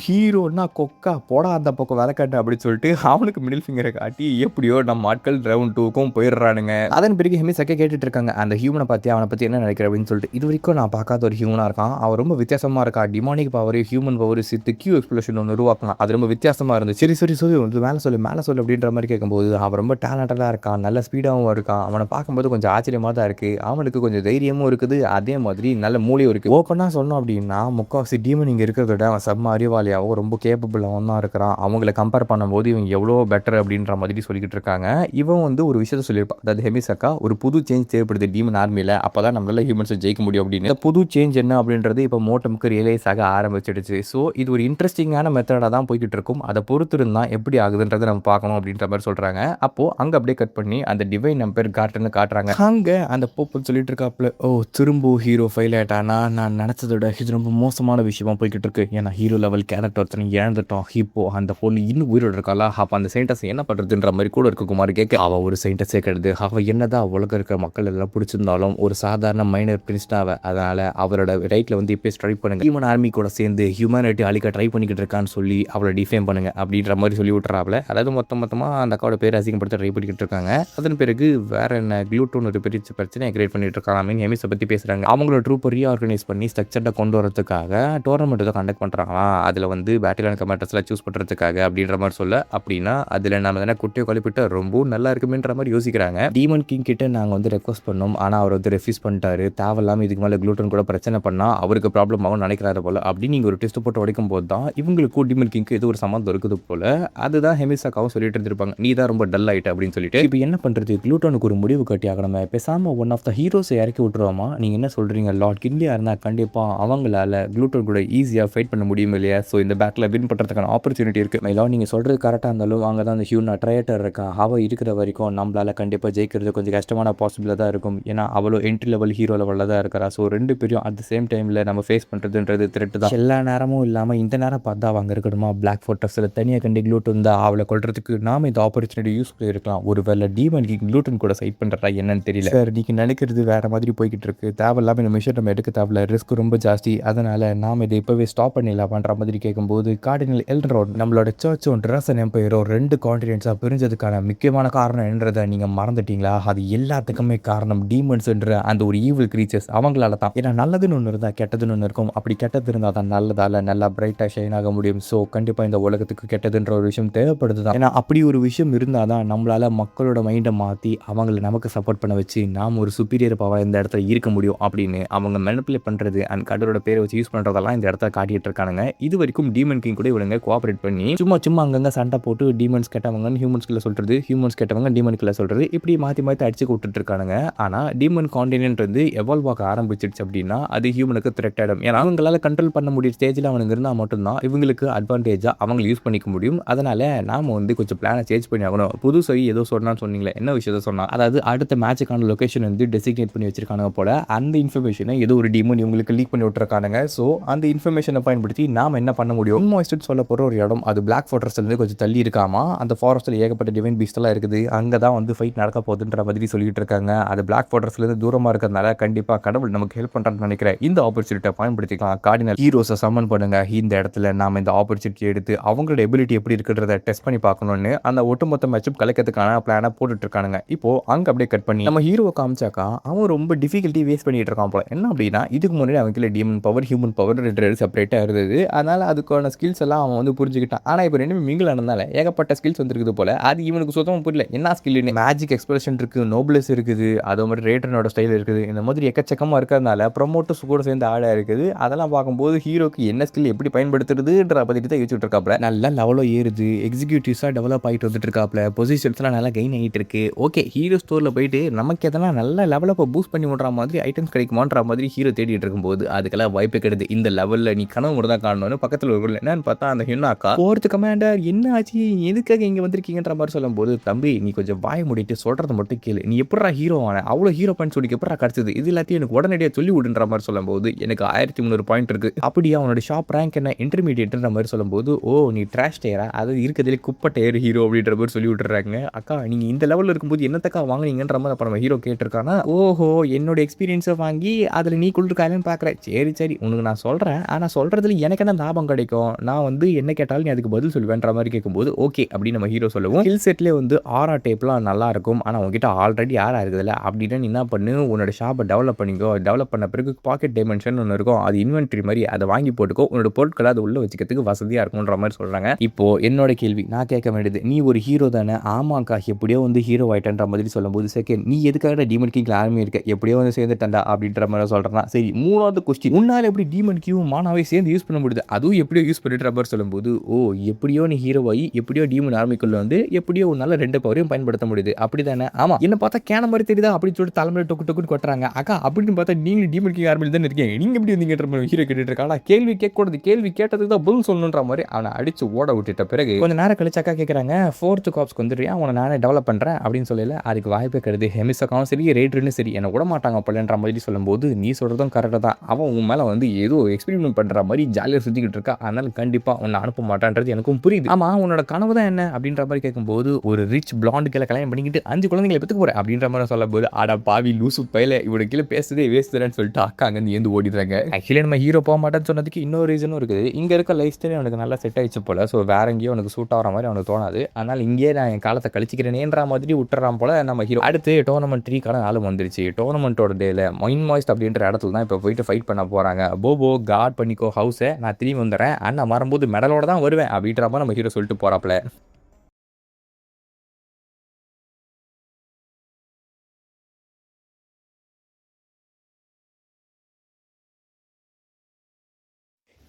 ஹீரோன்னா கொக்கா போடா அந்த பக்கம் விளக்கட்டு அப்படின்னு சொல்லிட்டு அவனுக்கு மிடில் ஃபிங்கரை காட்டி எப்படியோ நம்ம ஆட்கள் ரவுண்ட் 2க்கும் போயிடுறானுங்க. அதன் பிறகு ஹெமிசக்கே கேட்டுட்டு இருக்காங்க, அந்த ஹியூமனை பற்றி அவனை பற்றி என்ன நினைக்கிற அப்படின்னு சொல்லிட்டு. இது வரைக்கும் நான் பார்க்காத ஒரு ஹியூமனாக இருக்கான், அவன் ரொம்ப வித்தியாசமாக இருக்கா, டிமானிக் பவர் ஹியூமன் பவர் சித்து கியூ எக்ஸ்ப்ளோஷன் ஒன்று உருவாக்கலாம், அது ரொம்ப வித்தியாசமாக இருந்துச்சு. சரி வந்து மேலே சொல்லு அப்படின்ற மாதிரி கேட்கும்போது அவன் ரொம்ப டேலண்டடாக இருக்கான், நல்ல ஸ்பீடாகவும் இருக்கான், அவனை பார்க்கும்போது கொஞ்சம் ஆச்சரியமாக தான் இருக்குது, அவனுக்கு கொஞ்சம் தைரியமும் இருக்குது, அதே மாதிரி நல்ல மூளையும் இருக்குது. ஓப்பனாக சொன்னோம் அப்படின்னா முக்கால்வாசி டீமன் இங்கே இருக்கிறத விட அவன் செம்ம அறிவாளியாகவும் ரொம்ப கேப்பபிளாகவும் தான் இருக்கிறான். அவங்கள கம்பேர் பண்ணும்போது இவன் எவ்வளோ பெட்டர் அப்படின்ற மாதிரி சொல்லிக்கிட்டு இருக்காங்க. இவன் வந்து ஒரு விஷயத்த சொல்லியிருப்பான், அதாவது ஹெமிசக்கா ஒரு புது சேஞ்ச் தேவைப்படுது டீமன் ஆர்மியில், அப்போ தான் நம்மளால ஹியூமன்ஸை ஜெயிக்க முடியும் அப்படின்னு. இந்த புது சேஞ்ச் என்ன அப்படின்றது இப்போ மோட்டமுக்கு ரியலைஸ் ஆக ஆரம்பிச்சிடுச்சு. ஸோ இது ஒரு இன்ட்ரெஸ்டிங்கான மெத்தடாக தான் போய்கிட்டு இருக்கும். அதை பொறுத்து இருந்தால் எப்படி ஆகுதுன்றதை நம்ம பார்க்கணும் அப்படின்ற மாதிரி சொல்கிறாங்க. அப்போது அங்கே அப்படியே கட் பண்ணி அந்த டிவைன் நம்பர் காட்டுன்னு காட்டுறாங்க. அங்கே அந்த போப்புன்னு சொல்லிட்டு இருக்காப்புல, ஓ திரும்ப ஹீரோ ஃபெயில் ஆயிட்டானா, நான் நினச்சதோட இது ரொம்ப மோசமான விஷயமா போய்கிட்டு இருக்கு. ஏன்னா ஹீரோ லெவல் கேரக்டர் ஒருத்தனை இழந்துட்டோம், இப்போ அந்த பொண்ணு இன்னும் உயிரோடு இருக்காளா, அப்போ அந்த செயின்டஸ் என்ன பண்ணுறதுன்ற மாதிரி கூட இருக்க குமார் கேட்க, அவள் ஒரு செயின்டஸே கிடையாது, அவள் என்னதான் உலகம் இருக்கிற மக்கள் எல்லாம் பிடிச்சிருந்தாலும் ஒரு சாதாரண மைனர் பிரின்ஸ்டாவை, அதனால் அவரோட ரைட்டில் வந்து இப்போ ஸ்ட்ரைக் பண்ணுங்க, ஹியூமன் ஆர்மி கூட சேர்ந்து ஹியூமனிட்டி அழிக்க ட்ரை பண்ணிக்கிட்டு இருக்கான்னு சொல்லி அவளை டிஃபேம் பண்ணுங்க அப்படின்ற மாதிரி சொல்லி விட்டுறாப்புல. அதாவது மொத்தமாக அந்த அக்காவோட பேர் அசிங்கப்படுத்த ட்ரை பண்ணிக்கிட்டு இருக்காங்க. அதன் பிறகு வேற என்ன குளூட்டோன் ஒரு பெரிய பிரச்சனையை கிரியேட் பண்ணிட்டு இருக்காங்க. ஹெமிஸை பற்றி பேசுகிறாங்க. அவங்களோட ட்ரூப்பை ரீஆர்கனைஸ் பண்ணி ஸ்ட்ரக்சர்டை கொண்டு வரதுக்காக டோர்னமெண்ட் தான் கண்டக்ட் பண்ணுறாங்களாம். அதில் வந்து பேட்டிலான கமாண்டர்ஸ்லாம் சூஸ் பண்ணுறதுக்காக அப்படின்ற மாதிரி சொல்ல, அப்படின்னா அதில் நம்ம தானே குட்டியை குழப்பிட்டு ரொம்ப நல்லா இருக்குமேன்ற மாதிரி யோசிக்கிறாங்க. டீமன் கிங் கிட்ட நாங்கள் வந்து ரெக்வஸ்ட் பண்ணோம், ஆனால் அவர் வந்து ரெஃப்யூஸ் பண்ணிட்டாரு. தேவையில்லாமல் இதுக்கு மேலே குளூட்டன் கூட பிரச்சனை பண்ணால் அவருக்கு ப்ராப்ளம் ஆகும் நினைக்கிறாரு போல. அப்படி நீங்கள் ஒரு டெஸ்ட் போட்டு உடைக்கும் போது தான் இவங்களுக்கும் டீமன் கிங்க்கு ஏதோ ஒரு சம்மந்தம் இருக்குது போல. அதுதான் ஹெமிசாக்காவும் சொல்லிட்டு இருந்திருப்பாங்க, நீ தான் ரொம்ப டல் ஆகிட்ட அப்படின்னு சொல்லிட்டு. இப்போ என்ன பண்ணுறது, குளூட்டனுக்கு ஒரு முடிவு கட்டி ஆகணுமே, பேசாமல் ஒன் ஆஃப் த ஹீரோஸை இறக்கி விட்டுருவோமா, நீங்கள் என்ன சொல்கிறீங்க, லார்ட் கின்லியாக இருந்தால் கண்டிப்பாக அவங்களால குளூட்டன் கூட ஈஸியாக ஃபைட் பண்ண முடியும் இல்லையா. ஸோ இந்த பேட்டில் வின் பண்ணுறதுக்கான ஆப்பர்ச்சுனிட்டி இருக்குது. மைலா நீங்கள் சொல்கிறது கரெக்டாக இருந்தாலும் அங்கே தான் அந்த ஹியூனா ட்ரையேட்டர் இருக்கா, அவள் இருக்கிற வரைக்கும் நம்மளால் கண்டிப்பாக ஜெயிக்கிறது கொஞ்சம் கஷ்டமான பாசிபிளாக தான் இருக்கும். ஏன்னா அவ்வளோ என்ட்ரி லெவல் ஹீரோ லெவலில் தான் இருக்கிறா. ஸோ ரெண்டு பேரும் அட் த சேம் டைமில் நம்ம ஃபேஸ் பண்ணுறதுன்றது த்ரெட்டு தான். எல்லா நேரமும் இல்லாமல் இந்த நேரம் பார்த்தா அவங்க இருக்கணுமா, பிளாக் ஃபோர்ட்ரஸில் தனியாக கண்டி குளூட்டன் தான் அவளை கொள்றதுக்கு நாம் இந்த ஆப்பர்ச்சுனிட்டி யூஸ் பண்ணியிருக்கலாம். ஒரு வேளை டீமன் கிங் குளூட்டன் கூட சைட் பண்ணுறா என்னன்னு தெரியல. சார் நீங்கள் நினைக்கிறது வேறு மாதிரி போய்கிட்டு இருக்கு, தேவையில்லாமல் இந்த மிஷன் நம்ம எடுக்க தேவையில்ல, ரிஸ்க் ரொம்ப ஜாஸ்தி, அதனால் நாம் இதை இப்போவே ஸ்டாப் பண்ணிடலாம் பண்ணுற மாதிரி கேட்கும்போது கார்டினல் எல்ரோட் நம்மளோட சர்ச்சும் ட்ரெஸன் எம்பையரும் 2 கான்டினென்ட்ஸாக பிரிஞ்சதுக்கான முக்கியமான காரணம் என்றதை நீங்கள் மறந்துட்டீங்களா, அது எல்லாத்துக்குமே காரணம் டீமன்ஸ்ன்ற அந்த ஒரு ஈவில் கிரீச்சர்ஸ் அவங்களால தான். ஏன்னா நல்லதுன்னு ஒன்று இருந்தால் கெட்டதுன்னு ஒன்று இருக்கும், அப்படி கெட்டது இருந்தால் தான் நல்லதால் நல்லா பிரைட்டாக ஷைன் ஆக முடியும். ஸோ கண்டிப்பாக இந்த உலகத்துக்கு கெட்டதுன்ற ஒரு விஷயம் தேவைப்படுது தான். ஏன்னா அப்படி ஒரு விஷயம் இருந்தால் தான் நம்மளால் மக்களோட மைண்டை மாற்றி அவங்கள நமக்கு சப்போர்ட் பண்ண வச்சு நாம் ஒரு சுப்பீரியர் பவர் இந்த இடத்துல இருக்க முடியும் அப்படின்னு அவங்க மெனிப்புலேட் பண்ணுறது அண்ட் கடவுளோட பேரை வச்சு யூஸ் பண்ணுறதெல்லாம் இந்த இடத்துல காட்டிட்டு இருக்கானுங்க. இது வரைக்கும் டீமன் கிங் கூட இவங்க கோஆப்ரேட் பண்ணி சும்மா அங்கங்கே சண்டை போட்டு டீமன்ஸ் கெட்டவங்கன்னு ஹியூமன்ஸ்குள்ள சொல்கிறது, ஹியூமன்ஸ் கெட்டவங்க டீமனுக்குள்ள சொல்கிறது, இப்படி மாற்றி அடிச்சு விட்டுட்டு இருக்கானுங்க. ஆனால் டீமன் கான்டினென்ட் வந்து எவால்வ் ஆக ஆரம்பிச்சிடுச்சு அப்படின்னா அது ஹியூமனுக்கு த்ரெட் ஆகிடும். ஏன்னா அவங்களால கண்ட்ரோல் பண்ண முடியும் ஸ்டேஜில் அவனுங்க இருந்தால் மட்டும்தான் இவங்களுக்கு அட்வான்டேஜாக அவங்களை யூஸ் பண்ணிக்க முடியும். அதனால் நாம் வந்து கொஞ்சம் பிளானை சேஞ்ச் பண்ணி ஆகணும். புதுசை ஏதோ சொன்னான்னு சொன்னீங்களே, என்ன விஷயத்த சொன்னால், அதாவது அடுத்த மேட்சுக்கான லொக்கேஷன் வந்து டெசிக்னேட் பண்ணி வச்சிருக்கானுங்க போல. அந்த இன்ஃபர்மேஷனை ஏதோ ஒரு டீமன் இவங்களுக்கு லீக் பண்ணி விட்டுருக்கானுங்க. ஸோ அந்த இன்ஃபர்மேஷனை பயன்படுத்தி நாம் என்ன பண்ண முடியும், இன்மாய்ஸ்ட் சொல்ல போகிற ஒரு இடம் அது பிளாக் ஃபாரஸ்ட்லேருந்து கொஞ்சம் தள்ளி இருக்காமா. அந்த ஃபாரஸ்ட்டில் ஏகப்பட்ட டிவைன் பீஸ்ட்லாம் இருக்குது, அங்கே தான் வந்து ஃபைட் நடக்க போகுதுன்ற மாதிரி சொல்லிட்டு இருக்காங்க. அது பிளாக் ஃபாரஸ்ட்லேருந்து தூரமாக இருக்கிறதுனால கண்டிப்பாக கடவுள் நமக்கு ஹெல்ப் பண்ணுறான்னு நினைக்கிறேன். இந்த ஆப்பர்ச்சுனிட்டியை பயன்படுத்திக்கலாம். கார்டினல் ஹீரோஸை சம்மன் பண்ணுங்க, இந்த இடத்துல நாம் இந்த ஆப்பர்ச்சுனிட்டி எடுத்து அவங்களோட எபிலிட்டி எப்படி இருக்குன்றத டெஸ்ட் பண்ணி பார்க்கணும்னு அந்த ஒட்டுமொத்த மேட்சும் கலைக்கிறதுக்கான பிளானை போட்டுட்டு இருக்கானுங்க. இப்போ அங்கே அப்படியே கட் பண்ணி நம்ம ஹீரோவை காமிச்சாக்கா அவன் ரொம்ப டிஃபிகல்ட்டி வேஸ்ட் பண்ணிட்டு இருக்கான் போல. என்ன அப்படின்னா இதுக்கு முன்னாடி அவங்களுக்கு டீமன் பவர் ஹியூமன் பவர் 2 செப்பரேட்டாக இருந்தது. அதனால் அதுக்கான ஸ்கில்ஸ் எல்லாம் அவன் வந்து புரிஞ்சுக்கிட்டான். ஆனால் இப்போ ரெண்டுமே மிங்கிள் ஆனதுனால ஏகப்பட்ட ஸ்கில்ஸ் வந்துருக்குது போல. அது இவனுக்கு சுத்தமாக சுத்தமாக புரியல என்ன ஸ்கில்னு. மேஜிக் எக்ஸ்பிரஷன் இருக்குது, நோப்லெஸ் இருக்குது, அது மாதிரி ரேட்டனோட ஸ்டைல் இருக்குது, இந்த மாதிரி எக்கச்சக்கமாக இருக்கிறதுனால ப்ரொமோட்டர்ஸ் கூட சேர்ந்து ஆடாக இருக்குது. அதெல்லாம் பார்க்கும்போது ஹீரோக்கு என்ன ஸ்கில் எப்படி பயன்படுத்துறதுன்ற பற்றி தான் யோசிச்சுட்டு இருக்காப்ல. நல்லா லெவலோ ஏறுது, எக்ஸிக்யூட்டிவ்ஸாக டெவலப் ஆகிட்டு வந்துட்டு இருக்காப்ல, பொசிஷன்ஸ்லாம் நல்லா கெயின் ஆகிட்டு இருக்கு. ஓகே, ஹீரோ ஸ்டோரில் போயிட்டு நமக்கு எதெல்லாம் நல்ல லெவலப்பை பூஸ்ட் பண்ணி விட்ற மாதிரி ஐட்டம்ஸ் கிடைக்குமான்ற மாதிரி ஹீரோ தேடிட்டு இருக்கும்போது அதுக்கெல்லாம் வாய்ப்பே கிடையாது. இந்த லெவலில் நீ கனவு மட்டும் தான் காணணும்னு பக்கத்தில் ஒரு என்னன்னு பார்த்தா அந்த ஹின்னாக்கா போர்த்து கமாண்டர் என்ன ஆச்சு, எதுக்காக இங்கே வந்திருக்கீங்கன்ற மாதிரி சொல்லும்போது, தம்பி நீ கொஞ்சம் வாய முடிட்டு சொல்கிறத மட்டும் கேளு, நீ எப்படா ஹீரோ ஆன, அவ்வளோ ஹீரோ பாயிண்ட்ஸ் உனக்கு எப்படா கிடச்சிது, இது எல்லாத்தையும் எனக்கு உடனடியாக சொல்லி விடுன்ற மாதிரி சொல்லும்போது எனக்கு 1300 பாயிண்ட் இருக்குது. அப்படியே அவனோட ஷாப் ரேங்க் என்ன இன்டர்மீடியேட்ன்ற மாதிரி சொல்லும்போது, ஓ நீ ட்ராஷ் டயரா, அது இருக்கிறதுலே குப்பை டயர் ஹீரோ அப்படின்ற மாதிரி சொல்லி விட்டுறாங்க. அக்கா நீங்கள் இந்த லெவலில் இருக்கும்போது என்னத்தக்கா வாங்கினீங்கன்ற மாதிரி அப்போ நம்ம ஹீரோ கேட்டிருக்கானா, ஓஹோ என்னோட எக்ஸ்பீரியன்ஸை வாங்கி அதில் நீ கொடுத்துருக்காங்கன்னு பார்க்குறேன், சரி சரி உனக்கு நான் சொல்கிறேன், ஆனால் சொல்கிறதுல எனக்கு என்ன லாபம் கிடைக்கும், நான் வந்து என்ன கேட்டாலும் நீ அதுக்கு பதில் சொல்லுவேன்ற மாதிரி கேட்கும்போது ஓகே அப்படின்னு நம்ம ஹீரோ சொல்லுவோம். ஸ்கில் செட்லேயே வந்து ஆரா டேப்லாம் நல்லா இருக்கும், ஆனால் உங்ககிட்ட ஆல்ரெடி ஆரா இருக்குதுல்ல, அப்படின்னா நீ என்ன பண்ணு, உன்னோட ஷாப்பை டெவலப் பண்ணிக்கோ, டெவலப் பண்ண பிறகு பாக்கெட் டைமென்ஷன் ஒன்று இருக்கும், அது இன்வென்ட்ரி மாதிரி அதை வாங்கி போட்டுக்கோ, உன்னோட பொருட்களை அதை உள்ள வச்சுக்கிறதுக்கு வசதியாக இருக்கும்ன்ற மாதிரி சொல்கிறாங்க. இப்போ என்னோட கேள்வி நான் கேட்க வேண்டியது, நீ ஒரு ஹீரோ தானே, ஆமாக்கா எப்படியோ வந்து ஹீரோ ஆயிட்டன்ற மாதிரி சொல்லும்போது, செகண்ட் நீ எதுக்காக டீமன் கிங் ஆர்மி இருக்க, எப்படியோ வந்து சேர்ந்துட்டா அப்படின்ற மாதிரி சொல்கிறேன். சரி, மூணாவது கொஸ்டின், உன்னால் எப்படி டீமன் கியூ மானாவே சேர்ந்து யூஸ் பண்ண முடியுது, அதுவும் எப்படியோ யூஸ் பண்ணிட்டு மாதிரி சொல்லும்போது, ஓ எப்படியோ நீ ஹீரோ ஆகி எப்படியோ டீமன் ஆர்மிக்குள்ள வந்து எப்படியோ உன்னால 2 பவரையும் பயன்படுத்த முடியுது அப்படிதானே, ஆமா என்ன பார்த்தா கேன மாதிரி தெரியுதா அப்படின்னு சொல்லிட்டு தலைமையில டொக்கு டொக்குன்னு கொட்டுறாங்க. அக்கா அப்படின்னு பார்த்தா நீங்க டீமன் கிங் ஆர்மியில் தான் இருக்கீங்க, நீங்க எப்படி வந்தீங்கன்ற மாதிரி ஹீரோ கேட்டுட்டு இருக்காடா. கேள்வி கேட்கக்கூடாது, கேள்வி கேட்டதுக்கு தான் பதில் சொல்லணுன்ற மாதிரி அவனை அடிச்சு ஓட விட்டுட்ட பிறகு கொஞ்சம் நேரம் கழிச்சு அக்கா கேட்குறாங்க, 4th காப்ஸ்க்கு வந்துடுறியா, உன நானே டெவலப் பண்ணுறேன் அப்படின்னு சொல்லல. அதுக்கு வாய்ப்பே கிடையாது, ஹெமிசக்காவும் சரி ரேட்ருன்னு சரி என்னை விட மாட்டாங்க அப்படின்ற மாதிரி சொல்லும்போது, நீ சொல்கிறதும் கரெக்டாக தான், அவன் உன் மேலே வந்து ஏதோ எக்ஸ்பெரிமெண்ட் பண்ணுற மாதிரி ஜாலியாக சுற்றிக்கிட்டு இருக்கா, அதனால கண்டிப்பாக உன்னை அனுப்ப மாட்டான்றது எனக்கும் புரியுது. ஆமாம் உன்னோட கனவு தான் என்ன அப்படின்ற மாதிரி கேட்கும்போது, ஒரு ரிச் பிளாண்ட் கீழே கல்யாணம் பண்ணிக்கிட்டு 5 குழந்தைங்களை பெற்றுக்க போகிறேன் அப்படின்ற மாதிரி சொல்லும்போது, ஆடா பாவி லூசு பையில இவனுக்கு கீழே பேசுதே வேஸ்ட்டுன்னு சொல்லிட்டு அக்கா அங்கேருந்து ஏந்து ஓடிடுறாங்க. ஆக்சுவலி நம்ம ஹீரோ போக மாட்டேன்னு சொன்னதுக்கு இன்னொரு ரீசனும் இருக்குது, இங்கே இருக்க லைஃப் ஸ்டைல் அவனுக்கு நல்லா செட் ஆயிடுச்சு போல, ஸோ வேற எங்கேயோ அவனுக்கு சூட் ஆகிற மாதிரி அவனுக்கு தோணாது, அதனால் இங்கேயே நான் என் காலத்தை கழிச்சிக்கிறேனேன்ற மாதிரி விட்டுறான் போல நம்ம ஹீரோ. அடுத்து டோர்னமெண்ட் 3க்கான ஆளும் வந்துருச்சு. டோர்னமெண்ட்டோட டேல மைண்ட் மாய்ஸ்ட் அப்படின்ற இடத்துல தான் இப்போ போயிட்டு ஃபைட் பண்ண போகிறாங்க. போபோ கார்ட் பண்ணிக்கோ ஹவுஸை, நான் திரும்பி வந்துடுறேன், அண்ணா வரும்போது மெடலோட தான் வருவேன் அப்படின்ற மாதிரி நம்ம ஹீரோ சொல்லிட்டு போகிறாப்ல.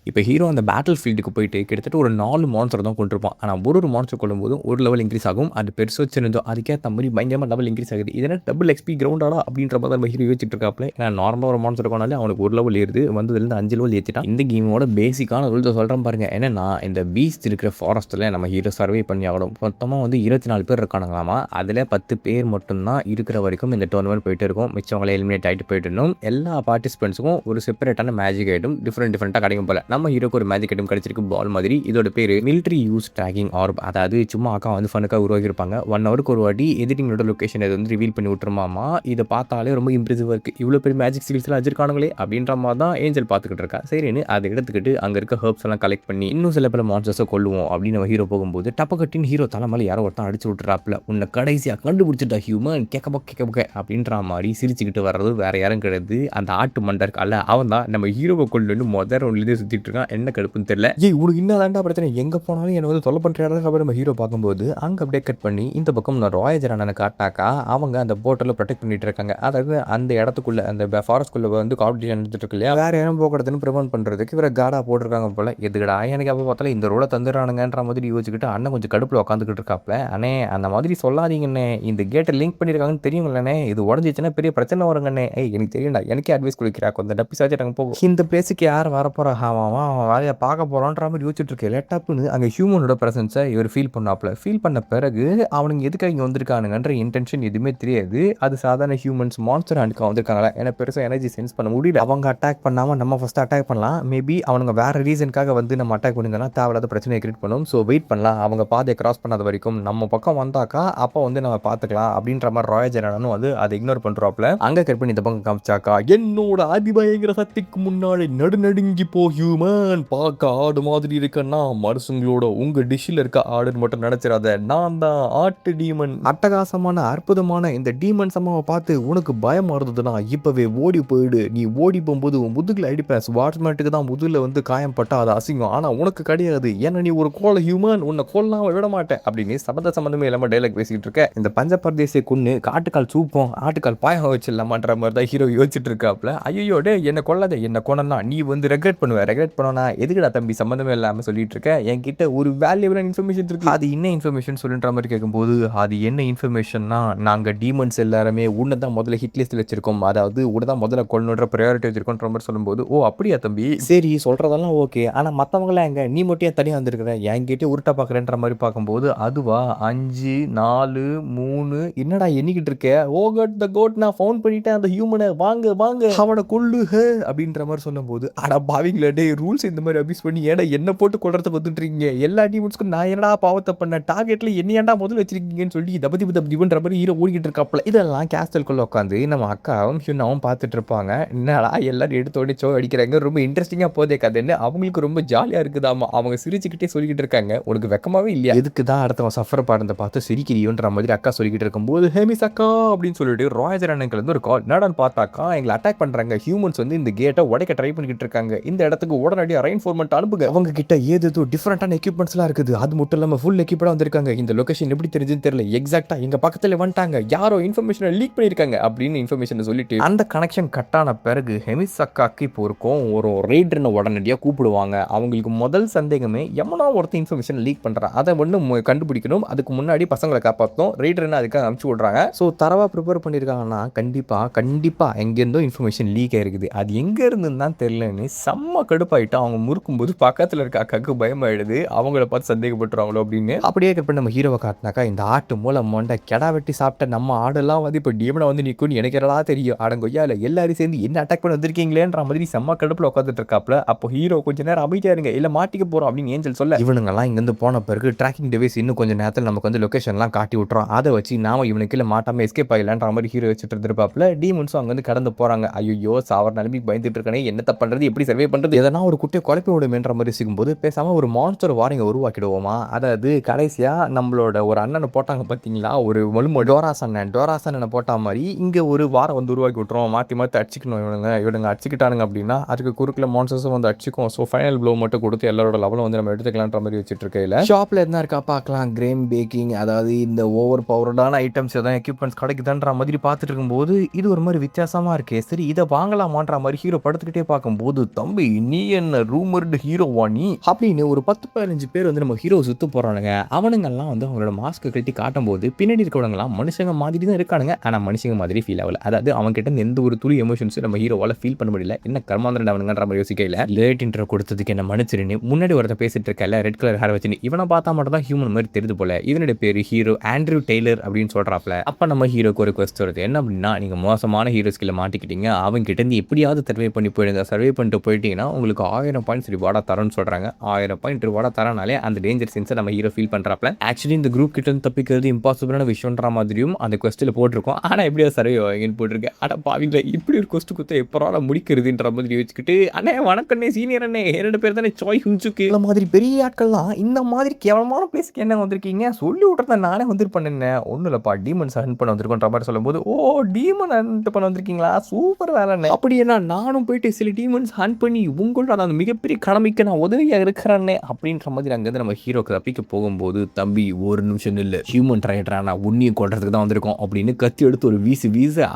இப்போ ஹீரோ அந்த பேட்டில் ஃபீல்டுக்கு போயிட்டு கிட்டத்தட்ட ஒரு 4 மான்ஸ்டர் தான் கொண்டிருப்பான். ஆனால் ஒரு மான்ஸ்டர் கொள்ளும்போதும் ஒரு லெவல் இன்க்ரீஸ் ஆகும். அது பெருசோ சின்னதோ அதுக்கேற்ற மாதிரி பயங்கரமாக லெவல் இன்க்ரீஸ் ஆகுது. இதனால் டபுள் எக்ஸ்பி கிரவுண்டாடா அப்படின்ற மாதிரி நம்ம ஹீரோ யோசிச்சுட்டு இருக்காப்ல. ஏன்னா நார்மலாக ஒரு மான்ஸ்டர் கொண்டாலே அவனுக்கு ஒரு லெவல் ஏறுது, வந்ததுலேருந்து 5 லெவல் ஏற்றிட்டான். இந்த கேமோட பேசிக்கான ரூல்ஸை சொல்கிறேன் பாருங்க. என்னன்னா இந்த பீஸ்ட் இருக்கிற ஃபாரஸ்ட்டில் நம்ம ஹீரோ சர்வே பண்ணி ஆகணும். மொத்தமாக வந்து 24 பேர் இருக்கானுங்களாமா. அதில் 10 பேர் மட்டும்தான் இருக்கிற வரைக்கும் இந்த டோர்னமெண்ட் போயிட்டு இருக்கும். மிச்சவங்களை எலிமினேட் ஆகிட்டு போயிட்டு இருந்தோம். எல்லா பார்ட்டிசிபென்ட்ஸுக்கும் ஒரு செப்பரேட்டான மேஜிக் ஐட்டம் டிஃப்ரெண்ட்டாக கிடைக்கும் போல. நம்ம ஹீரோக்கு ஒரு மேஜிக் ஐட்டம் கிடைச்சிருக்கு, பால் மாதிரி. இதோட பேர் மிலிட்ரி யூஸ் ட்ராக்கிங் ஆர்ப். அதாவது சும்மா அக்கா வந்து ஃபனுக்காக உருவாக்கியிருப்பாங்க. 1 ஹவருக்கு ஒரு வாட்டி எடிட்டிங்கோட லொக்கேஷன் இது வந்து ரிவீல் பண்ணி விட்டுருமாமா. இதை பார்த்தாலே ரொம்ப இம்ப்ரெசிவாக இருக்குது, இவ்வளோ பெரிய மேஜிக் ஸ்கில்ஸ்லாம் வச்சிருக்கானுங்களே அப்படின்ற மாதிரி தான் ஏஞ்சல் பார்த்துக்கிட்டு இருக்கா. சரின்னு அதை எடுத்துக்கிட்டு அங்கே இருக்க ஹர்ப்ஸ் எல்லாம் கலெக்ட் பண்ணி இன்னும் சில பல மான்ஸ்டர்ஸை கொள்ளுவோம் அப்படின்னு நம்ம ஹீரோ போகும்போது டப்பக்கட்டின் ஹீரோ தலை மேலே யாரோ ஒருத்தன் அடிச்சு விட்டுறாப்புல. உன்னை கடைசியாக கண்டுபிடிச்சிட்டா ஹியூமன் கேட்க அப்படின்ற மாதிரி சிரிச்சுக்கிட்டு வர்றது வேற யாரும் கிடையாது, அந்த ஆட்டு மண்டர் அல்ல, அவன் தான் நம்ம ஹீரோவை கொண்டு முதல் ஒன்றுலேருந்து சுற்றிட்டு இருக்கான். என்ன கடுப்புன்னு தெரியல. ஏய் உனக்கு இன்னதாண்டா பிரச்சனை, எங்கே போனாலும் என்னை வந்து தொலை பண்ணுறாரு நம்ம ஹீரோ பார்க்கும்போது அங்கே அப்படியே கட் பண்ணி இந்த பக்கம் நான் ராயஜர் அண்ணனை காட்டினாக்கா அவங்க அந்த போர்ட்டலில் ப்ரொடெக்ட் பண்ணிட்டு இருக்காங்க. அதாவது அந்த இடத்துக்குள்ள அந்த ஃபாரஸ்ட்குள்ளே வந்து காம்படிஷன் நடந்துட்டு இருக்கு இல்லையா, வேற யாரும் போகிறதுன்னு ப்ரிவென்ட் பண்ணுறதுக்கு இவரை கார்டாக போட்டிருக்காங்க போல. எதுக்கடா எனக்கு அப்போ பார்த்தாலும் இந்த ரோட தந்துடுறானுங்கன்ற மாதிரி யோசிச்சுக்கிட்டு அண்ணன் கொஞ்சம் கடுப்பில் உட்காந்துக்கிட்டு இருக்காப்ல. அண்ணே அந்த மாதிரி சொல்லாதீங்கண்ணே, இந்த கேட்டை லிங்க் பண்ணியிருக்காங்கன்னு தெரியுங்களே, இது உடஞ்சிச்சுன்னா பெரிய பிரச்சனை வருங்கண்ணே. எனக்கு தெரியும்டா, எனக்கே அட்வைஸ் கொடுக்குறா, கொஞ்சம் டப்பி சாச்சிட்டாங்க போகும். இந்த பிளேஸுக்கு யார் வரப்போறா, அவன் வேலையை பார்க்க போகிறான்ற மாதிரி யோசிச்சுட்டு இருக்கேன். லேட்டாப்புன்னு அங்கே ஹியூமனோட ப்ரெசன்ஸை இவர் ஃபீல் பண்ணாப்புல. ஃபீல் பண்ண பிறகு அவனுங்க எதுக்காக இங்கே வந்திருக்கானுங்கன்ற இன்டென்ஷன் எதுவுமே தெரியாது. அது சாதாரண ஹியூமன்ஸ் மான்ஸ்டர் ஹேண்டுக்கு வந்திருக்காங்களா, ஏன்னா பெருசாக எனர்ஜி சென்ஸ் பண்ண முடியல. அவங்க அட்டாக் பண்ணாமல் நம்ம ஃபஸ்ட்டு அட்டாக் பண்ணலாம். மேபி அவனுங்க வேறு ரீசனுக்காக வந்து நம்ம அட்டாக் பண்ணியிருந்தோம்னா தேவையில்லாத பிரச்சனையை கிரியேட் பண்ணும். ஸோ வெயிட் பண்ணலாம், அவங்க பாதையை கிராஸ் பண்ணாத வரைக்கும் நம்ம பக்கம் வந்தாக்கா அப்போ வந்து நம்ம பார்த்துக்கலாம் அப்படின்ற மாதிரி ராயஜரானும் வந்து அதை இக்னோர் பண்ணுறாப்புல. அங்கே கட் பண்ணி இந்த பக்கம் காமிச்சாக்கா என்னோட அதிபயங்கர சக்திக்கு முன்னாடி நடுநடுங்கி போ ஹியூமன் ஹியூமன் பார்க்க ஆடு மாதிரி இருக்கன்னா மனுஷங்களோட உங்கள் டிஷ்ஷில் இருக்க ஆடுன்னு மட்டும் நினச்சிடாத. நான் தான் ஆட்டு டீமன். அட்டகாசமான அற்புதமான இந்த டீமன் சம்மாவை பார்த்து உனக்கு பயமாக இருந்ததுன்னா இப்போவே ஓடி போயிடு. நீ ஓடி போகும்போது உன் முதுகில் அடிப்பேன். வாட்ச்மேட்டுக்கு தான் முதுகில் வந்து காயம் பட்டா அது அசிங்கம், ஆனால் உனக்கு கிடையாது. ஏன்னா நீ ஒரு கோல ஹியூமன், உன்னை கொல்லாம் விட மாட்டேன் அப்படின்னு சம்மந்தமே இல்லாமல் டைலாக் பேசிக்கிட்டு இருக்க. இந்த பஞ்சபரதேசை கொன்று காட்டுக்கால் சூப்போம் ஆட்டுக்கால் பாயம் வச்சிடலாமான்ற மாதிரி தான் ஹீரோ யோசிச்சுட்டு இருக்காப்ல. ஐயோ டே என்ன கொல்லாத, என்ன கொண்டா நீ வந்து ரெக்ரெட் பண்ணனா எதுக்குடா தம்பி சம்மந்தமே இல்லாமல் சொல்லிட்டு இருக்க. என்கிட்ட ஒரு வேல்யூபிளான இன்ஃபர்மேஷன் இருக்கு. அது என்ன இன்ஃபர்மேஷன் சொல்லுன்ற மாதிரி கேட்கும்போது அது என்ன இன்ஃபர்மேஷன்னா நாங்கள் டீமன்ஸ் எல்லாருமே உன்னை தான் முதல்ல ஹிட் லிஸ்ட்டில் வச்சிருக்கோம், அதாவது உன்னை தான் முதல்ல கொள்ளணுன்ற ப்ரையாரிட்டி வச்சிருக்கோன்ற மாதிரி சொல்லும்போது ஓ அப்படியா தம்பி, சரி சொல்கிறதெல்லாம் ஓகே, ஆனால் மற்றவங்களாம் எங்க நீ மட்டும் ஏன் தனியாக வந்திருக்கிற என்கிட்ட உருட்டா பார்க்குறேன்ற மாதிரி பார்க்கும்போது அதுவா 5 4 3 என்னடா எண்ணிக்கிட்டு இருக்க. ஓ கட் த கோட் நான் ஃபவுண்ட் பண்ணிட்டேன் அந்த ஹியூமனை, வாங்க வாங்க அவனை கொள்ளு அப்படின்ற மாதிரி சொல்லும்போது அட பாவிங்களா டே ரூல்ஸ் இந்த மாதிரி அபியூஸ் பண்ணி ஏன்னா என்ன போட்டு கொள்றத வந்துட்டுருக்கீங்க. எல்லா டீமன்ஸ்க்கும் நான் என்னடா பாவத்தை பண்ண டார்கெட்ல என்னையாண்டா முதல்ல வச்சிருக்கீங்கன்னு சொல்லி தபதிபன்ற மாதிரி ஹீரோ ஓடிக்கிட்டு இருக்காப்ல. இதெல்லாம் கேஸ்டல்குள்ள உட்காந்து நம்ம அக்காவும் ஹியூனாவும் பார்த்துட்டு இருப்பாங்க. என்னடா எல்லாரும் எடுத்தோடனே சோ அடிக்கிறாங்க, ரொம்ப இன்ட்ரெஸ்டிங்காக போதே கதைன்னு அவங்களுக்கு ரொம்ப ஜாலியாக இருக்குதாமா. அவங்க சிரிச்சுக்கிட்டே சொல்லிக்கிட்டு இருக்காங்க. உனக்கு வெக்கமாவே இல்லையா, இதுக்கு தான் அடுத்தவன் சஃபர் பாருந்த பார்த்து சிரிக்கிறியோன்ற மாதிரி அக்கா சொல்லிக்கிட்டு இருக்கும்போது ஹேமிஸ் அக்கா அப்படின்னு சொல்லிட்டு ராயஜர் அண்ணனுக்கு இருந்து ஒரு கால். என்னடான்னு பார்த்தாக்கா எங்களை அட்டாக் பண்ணுறாங்க, ஹியூமன்ஸ் வந்து இந்த கேட்டை உடைக்க ட்ரை பண்ணிக்கிட்டு இருக்காங்க, இந்த இடத்துக்கு உடனடியாக ரெயின்ஃபோர்ஸ்மெண்ட் அனுப்புங்க, அவங்க கிட்ட ஏதோ டிஃப்ரெண்டான எக்யூப்மெண்ட்ஸ்லாம் இருக்குது, அது மட்டும் இல்லாமல் ஃபுல் எக்யூப்டாக வந்திருக்காங்க, இந்த லொகேஷன் எப்படி தெரிஞ்சுன்னு தெரியல, எக்ஸாக்டா எங்க பக்கத்தில் வந்துட்டாங்க, யாரோ இன்ஃபர்மேஷனை லீக் பண்ணியிருக்காங்க அப்படின்னு இன்ஃபர்மேஷனை சொல்லிட்டு அந்த கனெக்ஷன் கட்டான பிறகு ஹெமிஸ் அக்காக்கு இப்போ இருக்கும் ஒரு ரெய்டர்னு உடனடியாக கூப்பிடுவாங்க. அவங்களுக்கு முதல் சந்தேகமே எவனோ ஒருத்தர் இன்ஃபர்மேஷன் லீக் பண்ணுறான், அதை ஒன்று கண்டுபிடிக்கணும், அதுக்கு முன்னாடி பசங்களை காப்பாற்றணும், ரெய்டர்னு அதுக்காக அனுப்பிச்சு விட்றாங்க. ஸோ தரவா ப்ரிப்பேர் பண்ணியிருக்காங்கன்னா கண்டிப்பாக எங்கேருந்தோ இன்ஃபர்மேஷன் லீக் ஆயிருக்குது, அது எங்கே இருந்துன்னு தான் தெரியலன்னு செம்ம கடுப்பாயிட்டு அவங்க முறுக்கும்போது பக்கத்தில் இருக்க அக்காவுக்கு பயமாயிடுது, அவங்கள பார்த்து சந்தேகப்பட்டுருவாங்களோ அப்படின்னு. அப்படியே கட் நம்ம ஹீரோவை காட்டினாக்கா இந்த ஆட்டு மூலம் மொண்டை கெடா வெட்டி சாப்பிட்ட நம்ம ஆடெல்லாம் வந்து இப்போ டீமனை வந்து நிற்கும்னு எனக்கு எல்லாம் தெரியும், அடங்கொய்யா இல்லை எல்லாரும் சேர்ந்து என்ன அட்டாக் பண்ணி வந்திருக்கீங்களேன்ற மாதிரி செம்ம கடுப்பில் உட்காந்துட்டு இருக்காப்ல. அப்போ ஹீரோ கொஞ்ச நேரம் அமைதியாக இருங்க இல்லை மாட்டிக்க போகிறோம் அப்படின்னு ஏஞ்சல் சொல்ல இவனுங்கெல்லாம் இங்கேருந்து போன பிறகு ட்ராக்கிங் டிவைஸ் இன்னும் கொஞ்சம் நேரத்தில் நமக்கு வந்து லொக்கேஷன்லாம் காட்டி விட்டுறோம், அதை வச்சு நாம இவனுக்கு இல்லை மாட்டாமல் எஸ்கேப் ஆகலான்ற மாதிரி ஹீரோ வச்சுட்டு இருப்பாப்ல. டீமன்ஸும் அங்கே வந்து கடந்து போகிறாங்க. ஐயோ சாவர் நிலைமைக்கு பயந்துட்டு இருக்கானே, என்னத்த பண்ணுறது எப்படி சர்வே பண்ணுறது, எதனா ஒரு குட்டியை குழப்பி விடுமேன்ற மாதிரி சிக்கும்போது பேசாமல் ஒரு மான்ஸ்டர் வாரிங்க உருவாக்கிடுவோமா. அதாவது கடைசியாக நம்மளோட ஒரு அண்ணனை போட்டாங்க பார்த்தீங்களா, ஒரு வலும டோராஸ் அண்ணனை போட்டா மாதிரி இங்கே ஒரு வாரம் வந்து உருவாக்கி விட்டுருவோம், மாற்றி அடிச்சுக்கணும், இவனுங்க அடிச்சுக்கிட்டானுங்க அப்படின்னா அதுக்கு குறுக்கில் மான்ஸ்டர்ஸும் வந்து அடிச்சுக்கும். ஸோ ஃபைனல் ப்ளோ மட்டும் கொடுத்து எல்லாரோட லெவலும் வந்து நம்ம எடுத்துக்கலான்ற மாதிரி வச்சுட்டு இருக்கையில் ஷாப்பில் எதுனா இருக்கா பார்க்கலாம், கிரேம் பேக்கிங், அதாவது இந்த ஓவர் பவர்டான ஐட்டம்ஸ் எதாவது எக்யூப்மெண்ட்ஸ் கிடைக்குதுன்ற மாதிரி பார்த்துட்டு இருக்கும்போது இது ஒரு மாதிரி வித்தியாசமாக இருக்கே, சரி இதை வாங்கலாமான்ற மாதிரி ஹீரோ படுத்துக்கிட்டே பார்க்கும்போது தம்பி நீ என்ன ரூமர்டு ஹீரோவா நீ அப்படின்னு ஒரு 10-15 பேர் வந்து நம்ம ஹீரோ சுற்று போகிறானுங்க. அவனுங்கெல்லாம் வந்து அவங்களோட மாஸ்க்கை கட்டி காட்டும் போது பின்னாடி இருக்கிறவங்களாம் மனுஷங்க மாதிரி தான் இருக்கானுங்க, ஆனால் மனுஷங்க மாதிரி ஃபீல் ஆகல. அதாவது அவங்க கிட்ட எந்த ஒரு துளி எமோஷன்ஸும் நம்ம ஹீரோவால் ஃபீல் பண்ண முடியல. என்ன கர்மாந்திரன் அவனுங்கன்ற மாதிரி யோசிக்கையில் லேட் இன்ட்ரோ கொடுத்ததுக்கு என்ன மன்னிச்சிருன்னு முன்னாடி ஒருத்த பேசிட்டு இருக்கல ரெட் கலர் ஹேர் வச்சுன்னு இவனை பார்த்தா மட்டும் தான் ஹியூமன் மாதிரி தெரியுது போல. இதனுடைய பேர் ஹீரோ ஆண்ட்ரூ டெய்லர் அப்படின்னு சொல்கிறாப்ல. அப்போ நம்ம ஹீரோக்கு ஒரு கொஸ்ட் வருது, என்ன அப்படின்னா நீங்கள் மோசமான ஹீரோஸ்கில் மாட்டிக்கிட்டீங்க, அவங்க கிட்ட இருந்து எப்படியாவது சர்வே பண்ணி போயிடுங்க, சர்வே பண்ணிட்டு போயிட்டீங்கன்னா உங்களுக்கு 1000 பாயிண்ட்ஸ் ரிவார்டாக தரேன்னு சொல்கிறாங்க. 1000 பாயிண்ட் ரிவார்டாக தரனாலே அந்த டேஞ்சர் சென்ஸை நம்ம ஹீரோ ஃபீல் பண்ணுறாப்ல. ஆக்சுவலி இந்த குரூப் கிட்ட இருந்து தப்பிக்கிறது இம்பாசிபிளான விஷயம்ன்ற மாதிரியும் அந்த கொஸ்ட்டில் போட்டிருக்கோம், ஆனால் எப்படியா சர்வே ஆகின்னு போட்டிருக்கேன். ஆனால் பாவிங்களா இப்படி ஒரு கொஸ்ட் குத்த எப்போறால முடிக்கிறதுன்ற மாதிரி வச்சுக்கிட்டு அண்ணே வணக்கண்ணே சீனியர் அண்ணே 2 பேர் தானே சாய் ஹுஞ்சுக்கு இந்த மாதிரி பெரிய ஆட்கள்லாம் இந்த மாதிரி கேவலமான பிளேஸ்க்கு என்ன வந்திருக்கீங்க சொல்லி விட்றத நானே வந்துருப்பேன். ஒன்றும் இல்லைப்பா டீமன்ஸ் ஹண்ட் பண்ண வந்திருக்கோன்ற மாதிரி சொல்லும்போது ஓ டீமன் ஹண்ட் பண்ண வந்திருக்கீங்களா சூப்பர் வேலைண்ணே, அப்படி என்ன நானும் போயிட்டு சில டீமன்ஸ் ஹண்ட் பண்ணி உங்களோட அந்த மிகப்பெரிய கடமைக்கு நான் உதவியாக இருக்கிறேன்னே அப்படின்ற மாதிரி அங்கேருந்து நம்ம ஹீரோக்கு தப்பிக்க போகும்போது தம்பி ஒரு நிமிஷம் இல்லை ஹியூமன் ட்ரையட்ரானா உன்னியும் கொள்றதுக்கு தான் வந்திருக்கோம் அப்படின்னு கத்தி எடுத்து ஒரு வீச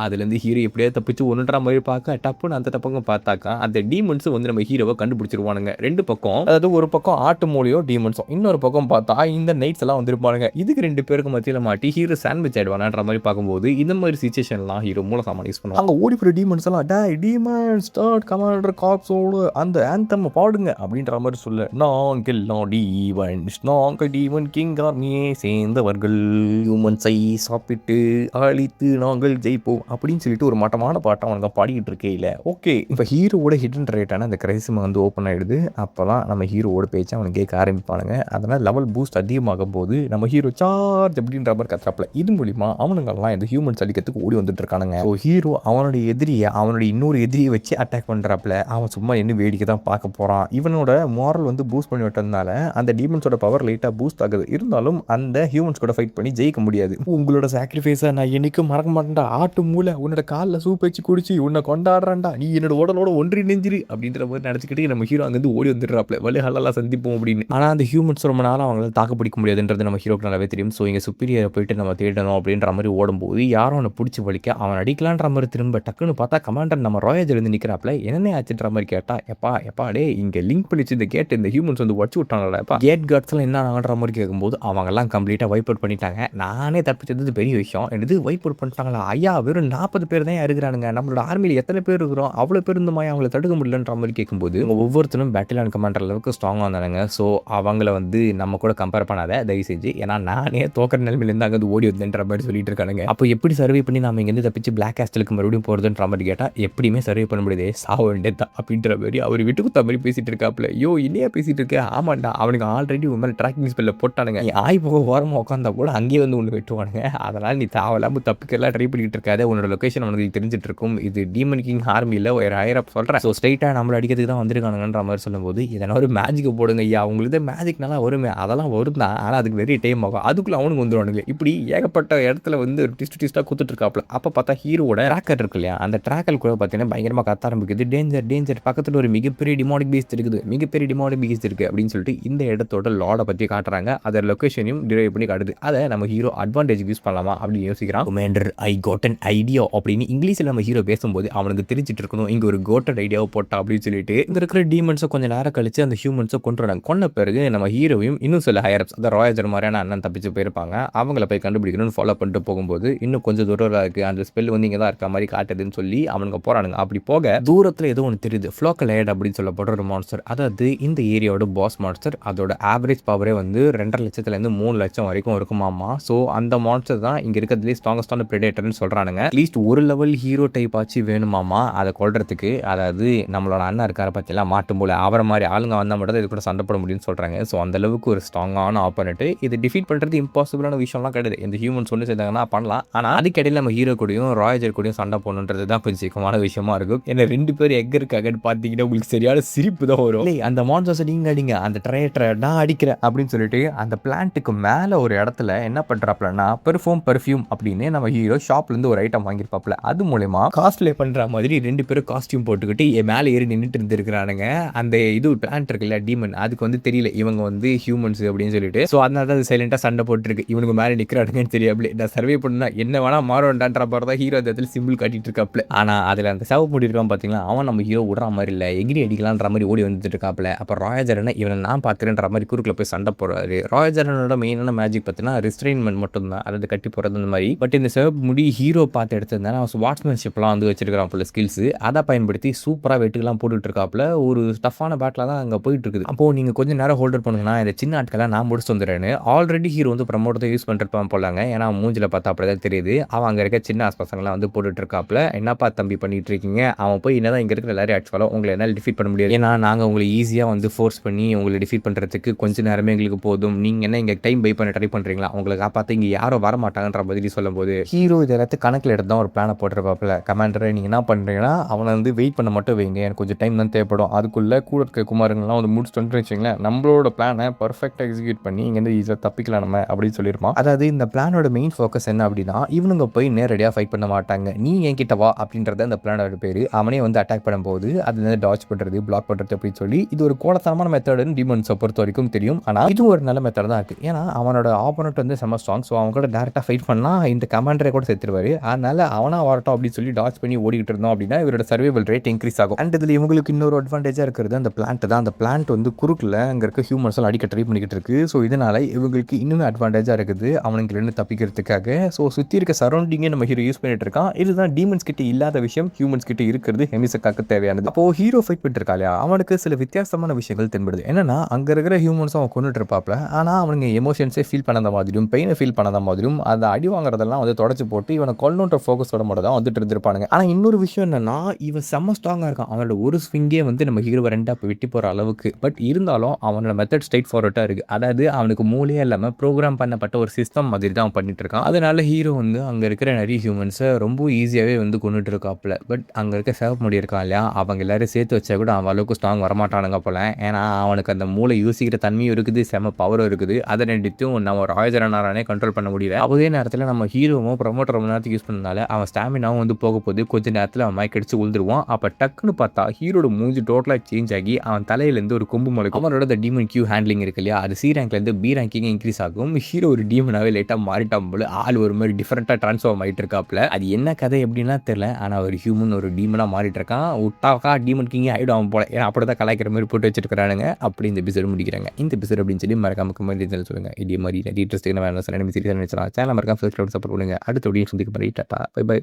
அதுலேருந்து ஹீரோ எப்படியே தப்பிச்சு ஒன்றுன்ற மாதிரி பார்க்க டப்புன்னு அந்த பக்கம் பார்த்தாக்கா அந்த டீமன்ஸும் வந்து நம்ம ஹீரோவை கண்டுபிடிச்சிருவானுங்க. 2 பக்கம், அதாவது ஒரு பக்கம் ஆட்டு மூலியோ டீமன்ஸும், இன்னொரு பக்கம் பார்த்தா இந்த நைட்ஸ் எல்லாம் வந்திருப்பானுங்க. இதுக்கு 2 பேருக்கு மத்தியில் மாட்டி ஹீரோ சாண்ட்விச் ஆயிடுவானான்ற மாதிரி பார்க்கும்போது இந்த மாதிரி சிச்சுவேஷன்லாம் ஹீரோ மூல சாமான் யூஸ் பண்ணுவாங்க. அங்கே ஓடி போய் டீமன்ஸ் எல்லாம் டீமன் ஸ்டார்ட் கமாண்டர் காப்ஸோடு அந்த ஆந்தம் பாடுங்க அப்படின்ற மாதிரி சொல்ல நாங்கள் டீமன்ஸ் நாங்கள் டீமன் கிங் ஆர்மியே சேர்ந்தவர்கள் ஹியூமன்ஸை சாப்பிட்டு அழித்து நாங்கள் ஜெயிப்போம் அப்படின்னு சொல்லிட்டு ஒரு மட்டமான பாட்டை அவனுங்க பாடிக்கிட்டு இருக்கையில் ஓகே இப்போ ஹீரோவோட ஹிடன் ரேட்டான அந்த கிரைசிம் வந்து ஓப்பன் ஆகிடுது. அப்போ தான் நம்ம ஹீரோவோட பேச்சு அவனுக்கு கேட்க ஆரம்பிப்பானுங்க. அதனால் லெவல் பூஸ்ட் அதிகமாகும் போது நம்ம ஹீரோ சார்ஜ் அப்படின்ற மாதிரி கத்துறாப்புல. இது மூலிமா அவனுங்கெல்லாம் இந்த ஹியூமன்ஸ் அடிக்கிறதுக்கு ஓடி வந்துட்டு இருக்கானுங்க. ஸோ ஹீரோ அவனுடைய இன்னொரு எதிரியை வச்சு அட்டாக் பண்ணுறாப்புல. அவன் சும்மா என்ன வேடிக்கை தான் பார்க்க போகிறான். இவனோட மாரல் வந்து பூஸ்ட் பண்ணி விட்டதுனால அந்த டீமன்ஸோட பவர் லைட்டாக பூஸ்ட் ஆகுது. இருந்தாலும் அந்த ஹியூமன்ஸ் கூட ஃபைட் பண்ணி ஜெயிக்க முடியாது. உங்களோட சாக்ரிஃபைஸை நான் என்னைக்கும் மறக்க மாட்டேன்டா. ஆட்டு மூளை உன்னோட காலில் சூப் வச்சு குடிச்சு உன்னை கொண்டாடுறான்டா, நீ என்னோட உடலோட ஒன்றி நெஞ்சிரு அப்படின்ற மாதிரி நினச்சிக்கிட்டு நம்ம ஹீரோ அங்கேருந்து ஓடி வந்துடுறாப்ல, வழிகளெல்லாம் சந்திப்போம் அப்படின்னு. ஆனால் அந்த ஹியூமன்ஸ் ரொம்ப நாள் அவங்களால தாக்கு பிடிக்க முடியாதுன்றது நம்ம ஹீரோக்கு நல்லாவே தெரியும். ஸோ இங்கே சுப்பீரியரை போயிட்டு நம்ம தேடணும் அப்படின்ற மாதிரி ஓடும்போது யாரும் அவனை பிடிச்சி வலிக்க அவன் அடிக்கலான்ற மாதிரி திரும்ப டக்குன்னு பார்த்தா கமாண்டர் நம்ம ராயேஜ் இருந்து நிற்கிறாப்ல, என்னென்ன ஆச்சுன்ற மாதிரி கேட்டா, எப்பா டே இங்கே லிங்க் பண்ணிச்சு இந்த கேட், இந்த ஹியூமன்ஸ் வந்து உடச்சு விட்டாங்கடா, கேட் கார்ட்ஸ்லாம் என்ன ஆகுன்ற மாதிரி கேட்கும்போது அவங்கெல்லாம் கம்ப்ளீட்டாக வைப் அவுட் பண்ணிட்டாங்க. நானே தப்பிச்சது பெரிய விஷயம், என்னது வைப் அவுட் பண்ணிட்டாங்களா ஐயா, வெறும் 40 பேர் தான் இருக்கிறானுங்க, நம்மளோட ஆர்மியில் எத்தனை பேர் இருக்கிறோம், அவ்வளோ பேர் இந்த மாதிரி அவங்கள தடுக்க முடியலன்ற மாதிரி கேட்கும்போது ஒவ்வொருத்தரும் பேட்டில் கமாண்டர் அளவுக்கு ஸ்ட்ராங்காக இருந்தாங்க. ஸோ அவங்கள வந்து நம்ம கூட கம்பேர் பண்ணாத தயவு செஞ்சு, ஏன்னா நானே தோக்கிற நிலைமையிலேருந்து அங்கே ஓடி வந்தேன்ற மாதிரி சொல்லிட்டு இருக்கானுங்க. அப்போ எப்படி சர்வே பண்ணி நம்ம இங்கேருந்து தப்பிச்சு பிளாக் கேஸ்டலுக்கு மறுபடியும் போகிறதுன்ற மாதிரி கேட்டால் எப்படியுமே சர்வே பண்ண முடியாது, சாவ வேண்டியது தான் அப்படின்ற மாதிரி அவர் விட்டு குத்த மாதிரி பேசிட்டு இருக்காப்புல. யோ இல்லையா பேசிட்டு இருக்க, ஆமாண்டா அவனுக்கு ஆல்ரெடி உன் மேலே ட்ராக்கிங் ஸ்பெல்ல போட்டானுங்க, நீ ஆய் போக ஓரமாக உட்காந்தா கூட அங்கேயே வந்து ஒன்று வெட்டுவானுங்க, அதனால் நீ தேவையில்லாமல் தப்பிக்கலாம் ட்ரை பண்ணிட்டு இருக்காது, உன்னோட லொக்கேஷன் அவனுக்கு தெரிஞ்சிட்டு இருக்கும், இது டீமன் கிங் ஆர்மியில் ஒரு ஹையரப் சொல்கிறேன், ஸோ ஸ்ட்ரைட்டாக நம்மளை அடிக்கிறதுக்கு தான் வந்திருக்கானுங்கன்ற மாதிரி சொல்லும்போது இதனால் ஒரு மேஜிக்கை போடுங்க ஐயா, அவங்களுக்கு மேஜிக் நல்லா வருமே, அதெல்லாம் வரும் தான், ஆனால் அதுக்கு வெரி டைம் ஆகும், அதுக்குள்ளே அவனுக்கு வந்துடுவானுங்க. இப்படி ஏகப்பட்ட இடத்துல வந்து டிஸ்டாக கொடுத்துட்டு இருக்காப்புல. அப்போ பார்த்தா ஹீரோட ட்ராக்கர் இருக்கு இல்லையா, அந்த ட்ராக்கர் கூட பார்த்தீங்கன்னா பயங்கரமாக கத்த ஆரம்பிக்குது, டேஞ்சர் பக்கத்தில் ஒரு மிகப்பெரிய டிமானிக் பீஸ்ட் இருக்குது, அப்படின்னு சொல்லிட்டு இந்த இடத்தோட லாடை பற்றி காட்டுறாங்க, அதோட லொக்கேஷனையும் டிரைவ் பண்ணி காட்டுது. அதை நம்ம ஹீரோ அட்வான்டேஜ் யூஸ் பண்ணலாமா அப்படின்னு யோசிக்கிறான். Commander I got an idea அப்படின்னு இங்கிலீஷில் நம்ம ஹீரோ பேசும்போது அவனுக்கு தெரிஞ்சிட்டு இருக்கணும் இங்கே ஒரு கோட்டட் ஐடியாவை போட்டா அப்படின்னு சொல்லிட்டு இங்கே இருக்கிற டீமன்ஸை கொஞ்சம் நேரம் கழிச்சு அந்த ஹியூமன்ஸை கொண்டுறாங்க. கொண்ட பிறகு நம்ம ஹீரோவையும் இன்னும் சில ஹையர்ஸ் அந்த ராயேஜர் மாதிரியான அண்ணன் தப்பிச்சு போயிருப்பாங்க, அவங்கள போய் கண்டுபிடிக்கணும்னு ஃபாலோ பண்ணிட்டு போகும்போது இன்னும் கொஞ்சம் தூரம் இருக்குது, அந்த ஸ்பெல் வந்து இங்கே தான் இருக்க மாதிரி காட்டுதுன்னு சொல்லி அவனுங்க போகிறானுங்க. அப்படி போக தூரத்தில் ஏதோ ஒன்று தெரியுது, ஃப்ளோக்கலைட் அப்படின்னு சொல்லப்படுற ஒரு மான்ஸ்டர், அதாவது இந்த ஏரியாவோட பாஸ் மான்ஸ்டர், அதோட ஆவரேஜ் பவரே வந்து 2.5 லட்சத்துலேருந்து 3 லட்சம் வரைக்கும் இருக்குமாமா. ஸோ அந்த மான்ஸ்டர் தான் இங்கே இருக்கிறதுலே ஸ்ட்ராங்கஸ்டான ப்ரெடேட்டர்னு சொல்கிறானுங்க. அட்லீஸ்ட் ஒரு லெவல் ஹீரோ டைப் ஆச்சு வேணுமாமா அதை கொள்றதுக்கு, அதாவது நம்மளோட அண்ணா இருக்கார பற்றிலாம் மாட்டும் போல அவரை மாதிரி ஆளுங்க வந்தால் மட்டும் இது கூட சண்டை போட முடியும்னு சொல்கிறாங்க. ஸோ அந்த அளவுக்கு ஒரு ஸ்ட்ராங்கான ஆப்போனட், இது டிஃபீட் பண்ணுறது இம்பாசிபிளான விஷயம்லாம் கிடையாது, இந்த ஹியூமன்ஸ் ஒன்று சேர்ந்தாங்கன்னா பண்ணலாம். ஆனால் அதுக்கடையில் நம்ம ஹீரோ கூடயும் ராயேஜர் கூடயும் சண்டை போடணுன்றது தான் கொஞ்சம் சிக்கமான விஷயமா இருக்கும். ஏன்னா 2 பேர் எங்க இருக்காங்கன்னு பார்த்தீங்கன்னா உங்களுக்கு சரியான சிரிப்பு தான் வரும். அந்த மான்ஸ்டர்ஸை நீங்கள் அடிங்க, அந்த ட்ரையேட்டரை நான் அடிக்கிறேன் அப்படின்னு சொல்லிட்டு அந்த பிளான்ட்டுக்கு மேலே ஒரு இடத்துல என்ன பண்ணுறாப்லன்னா பெர்ஃப்யூம் அப்படின்னு நம்ம ஹீரோ ஷாப்லேருந்து ஒரு ஐட்டம் வாங்கியிருப்பாப்ல, அது மூலமா காஸ்ட்லே பண்ணுற மாதிரி 2 பேரும் காஸ்டியூம் போட்டுக்கிட்டு மேலே ஏறி நின்றுட்டு இருந்துருக்கிறானுங்க. அந்த இது பிளான்ட் இருக்குல்ல டீமன், அதுக்கு வந்து தெரியல இவங்க வந்து ஹியூமன்ஸ் அப்படின்னு சொல்லிட்டு, ஸோ அதனால தான் அது சைலண்டாக சண்டை போட்டுருக்கு, இவனுக்கு மேலே நிற்கிறானுங்கன்னு தெரியாப்ல, நான் சர்வே பண்ணா என்ன வேணா மாறும்டான்ற மாதிரி தான் ஹீரோ அந்த இடத்துல சிம்பிள் காட்டிட்டு இருக்காப்ல. ஆனால் அதில் அந்த சேவ் முடி இருக்கான் பார்த்தீங்களா, அவன் நம்ம ஹீரோ விடுற மாதிரி இல்லை, எகிரி அடிக்கலான்ற மாதிரி ஓடி வந்துட்டு இருக்காப்ல. அப்போ ராயேஜரனை இவனை நான் பார்க்குறேன்ற மாதிரி குறுக்கில் போய் சண்டை போடுறாரு. ராயேஜரனோட மெயினான மேஜிக் பார்த்தீங்கன்னா ரிஸ்ட்ரெயின்மெண்ட் மட்டும் தான், அதாவது கட்டி போகிறது அந்த மாதிரி. பட் இந்த சேவ் முடி ஹீரோ பார்த்து எடுத்திருந்தாலும் அவன் ஸ்வாட்ஸ்மேன்ஷிப்லாம் வந்து வச்சிருக்கான் போல ஸ்கில்ஸ், அதை பயன்படுத்தி சூப்பராக வெட்டுக்கெல்லாம் போட்டுட்டு இருக்காப்ல. ஒரு டஃப்பான பேட்டில் தான் அங்கே போயிட்டு இருக்குது. அப்போ நீங்கள் கொஞ்சம் நேரம் ஹோல்டர் பண்ணுங்கன்னா இந்த சின்ன ஆட்கெல்லாம் நான் முடிச்சு வந்துடுறேன்னு ஆல்ரெடி ஹீரோ வந்து ப்ரமோட் தான் யூஸ் பண்ணிருப்பான் போலாங்க, ஏன்னா மூஞ்சில் பார்த்தா அப்படிதான் தெரியுது. அவன் அங்கே இருக்க சின்ன பசங்களாம் வந்து போட்டுட்டு இருக்காப்ல, என்னப்பா தம்பி பண்ணிட்டு இருக்கீங்க, அவன் போய் என்னதான் இங்கே இருக்கிற எல்லாரும் ஆக்சுவலாக உங்களை என்னால் டிஃபீட் பண்ண முடியாது, ஏன்னா நாங்கள் உங்களை ஈஸியாக வந்து ஃபோர்ஸ் பண்ணி உங்களை டிஃபீட் பண்ணுறதுக்கு கொஞ்சம் நேரமே எங்களுக்கு போதும், நீங்கள் என்ன இங்கே டைம் பை பண்ண ட்ரை பண்ணுறீங்களா, உங்களை காப்பாற்ற இங்கே யாரும் வர மாட்டாங்கன்ற மாதிரி சொல்லும்போது ஹீரோ இது எல்லாத்தையும் கணக்கில் எடுத்து தான் ஒரு பிளானை போட்டுருப்பாப்ல. கமாண்டரை நீங்கள் என்ன பண்ணுறீங்கன்னா அவனை வந்து வெயிட் பண்ண மட்டும் வைங்க, எனக்கு கொஞ்சம் டைம் தான் தேவைப்படும், அதுக்குள்ளே கூட இருக்க குமாருங்கெல்லாம் வந்து முடிச்சுட்டு வச்சிங்களேன், நம்மளோட பிளானை பர்ஃபெக்டாக எக்ஸிக்யூட் பண்ணி இங்கேருந்து ஈஸியாக தப்பிக்கலாம் நம்ம அப்படின்னு சொல்லியிருப்பான். அதாவது இந்த பிளானோட மெயின் ஃபோக்கஸ் என்ன அப்படின்னா இவனுங்க போய் நேரடியாக ஃபைட் பண்ண மாட்டாங்க, நீ என்கிட்ட வா அப்படின்றத அந்த பிளானோட பேர். அவனே வந்து அட்டாக் பண்ணும்போது அது வந்து டாச் பண்ணுறது பிளாக் பண்ணுறது அப்படின்னு சொல்லி இது ஒரு கோலத்தனமான மெத்தடுன்னு டீமன்ஸை பொறுத்த வரைக்கும் தெரியும். ஆனால் இது ஒரு நல்ல மெத்தட் தான் இருக்குது, ஏன்னா அவனோட ஆப்போனட் வந்து செம்ம ஸ்ட்ராங், ஸோ அவன் கூட டேரெக்டாக ஃபைட் பண்ணால் இந்த கமாண்டரை கூட சேர்த்துருவாரு, அதனால அவனா வரட்டும் அப்படின்னு சொல்லி டாச் பண்ணி ஓடிக்கிட்டு இருந்தோம் அப்படின்னா இவரோட சர்வைவல் ரேட் இன்க்ரீஸ் ஆகும். அண்ட் இதில் இவங்களுக்கு இன்னொரு அட்வான்டேஜாக இருக்கிறது அந்த பிளான்ட் தான். அந்த பிளான்ட் வந்து குறுக்கில் அங்கே இருக்க ஹியூமன்ஸ் எல்லாம் அடிக்க ட்ரை பண்ணிக்கிட்டு இருக்கு, ஸோ இதனால இவங்களுக்கு இன்னுமே அட்வான்டேஜாக இருக்குது அவனுக்கு தப்பிக்கிறதுக்காக. ஸோ சுற்றி இருக்க சரௌண்டிங்கே நம்ம ஹீரோ யூஸ் பண்ணிட்டு இருக்கான். இதுதான் டீமன்ஸ் கிட்ட இல்லாத விஷயம், ஹியூமன்ஸ் கிட்ட இருக்கிறது ஹெமிசக்காக்கு தேவையானது. அப்போ ஹீரோ ஃபைட் பண்ணிட்டு இருக்கா இல்லையா, அவனுக்கு சில வித்தியாசமான விஷயங்கள் தென்படுது. என்னன்னா அங்கே இருக்கிற ஹியூமன்ஸ் அவன் கொண்டுட்டு இருப்பாப்ல, ஆனால் அவனுங்க எமோஷன்ஸே ஃபீல் பண்ணாத மாதிரியும் பெயினை ஃபீல் பண்ணாத மாதிரியும் அதை அடி வாங்குறதெல்லாம் வந்து தொடச்சு போட்டு இவனை கொல்லணுன்ற ஃபோக்கஸோட மட்டும் தான் வந்துட்டு இருந்திருப்பானுங்க. ஆனால் இன்னொரு விஷயம் என்னன்னா இவன் செம்ம ஸ்ட்ராங்காக இருக்கான், அவனோட ஒரு ஸ்விங்கே வந்து நம்ம ஹீரோவை ரெண்டாக வெட்டி போகிற அளவுக்கு. பட் இருந்தாலும் அவனோட மெத்தட் ஸ்ட்ரைட் ஃபார்வர்டாக இருக்குது, அதாவது அவனுக்கு மூளையே இல்லாமல் ப்ரோக்ராம் பண்ணப்பட்ட ஒரு சிஸ்டம் மாதிரி தான் அவன் பண்ணிட்டு இருக்கான். அதனால ஹீரோ வந்து அங்கே இருக்கிற நிறைய ஹியூமன்ஸை ரொம்ப ஈஸியாகவே வந்து கொண்டுட்டு இருக்காப்புல. பட் அங்கே இருக்க சேவ் முடி இருக்கான் இல்லையா, அவங்க எல்லாரும் சேர்த்து வச்சா கூட அவன் அளவுக்கு ஸ்ட்ராங் வரமாட்டானுங்க போல. ஏன்னா அவனுக்கு அந்த மூளை யோசிக்கிற தன்மையும் இருக்குது, செம பவரும் இருக்குது. அதை ரெண்டுத்தையும் நம்ம ராஜரனாரானே கண்ட்ரோல் பண்ண முடியல. அதே நேரத்தில் நம்ம ஹீரோவும் ப்ரமோட்டர் ரொம்ப நேரத்துக்கு யூஸ் பண்ணனால அவன் ஸ்டாமினாவும் வந்து போக போது கொஞ்ச நேரத்தில் அவன் மயக்க அடிச்சு உழுதுருவான். அப்போ டக்குன்னு பார்த்தா ஹீரோட மூஞ்சி டோட்டலாக சேஞ்ச் ஆகி அவன் தலையிலேருந்து ஒரு கொம்பு முளைக்கும். அவனோட டீமன் கியூ ஹேண்ட்லிங் இருக்கு இல்லையா, அது சி ரேங்க்லேருந்து பி ரேங்கிங் இன்க்ரீஸ் ஆகும். ஹீரோ ஒரு டீமனாகவே லேட்டாக மாறிட்டான் போல. ஆள் ஒரு மாதிரி டிஃப்ரெண்ட்டாக ட்ரான்ஸ்ஃபார்ம் ஆகிட்டு இருக்காப்புல. அது என்ன கதை எப்படின்னா தெரியல. ஆனால் ஒரு ஹியூமன் ஒரு டீமனாக மாறிட்டு இருக்கான். விட்டாக்கா டீமன் கிங்கே ஆகிடும் போல. ஏன்னா அப்படி தான் கலாய்க்கிற மாதிரி போட்டு வச்சிருக்கிறானுங்க. அப்படி இந்த எபிசோடு முடிக்கிறாங்க. இந்த எபிசோடு அப்படின்னு சொல்லி மறக்காம கமெண்ட் சொல்லுங்கள். இதே மாதிரி நிறைய இன்ட்ரெஸ்டிங்கான வேணும் சீரியஸ் நினைச்சலாம். சேனல் மறக்காம சப்ஸ்கிரைப் சப்போர்ட் பண்ணுங்க. அடுத்த வீடியோ சந்திக்க மாதிரி டாடா பை பை.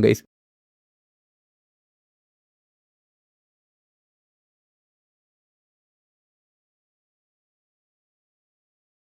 கைஸ்.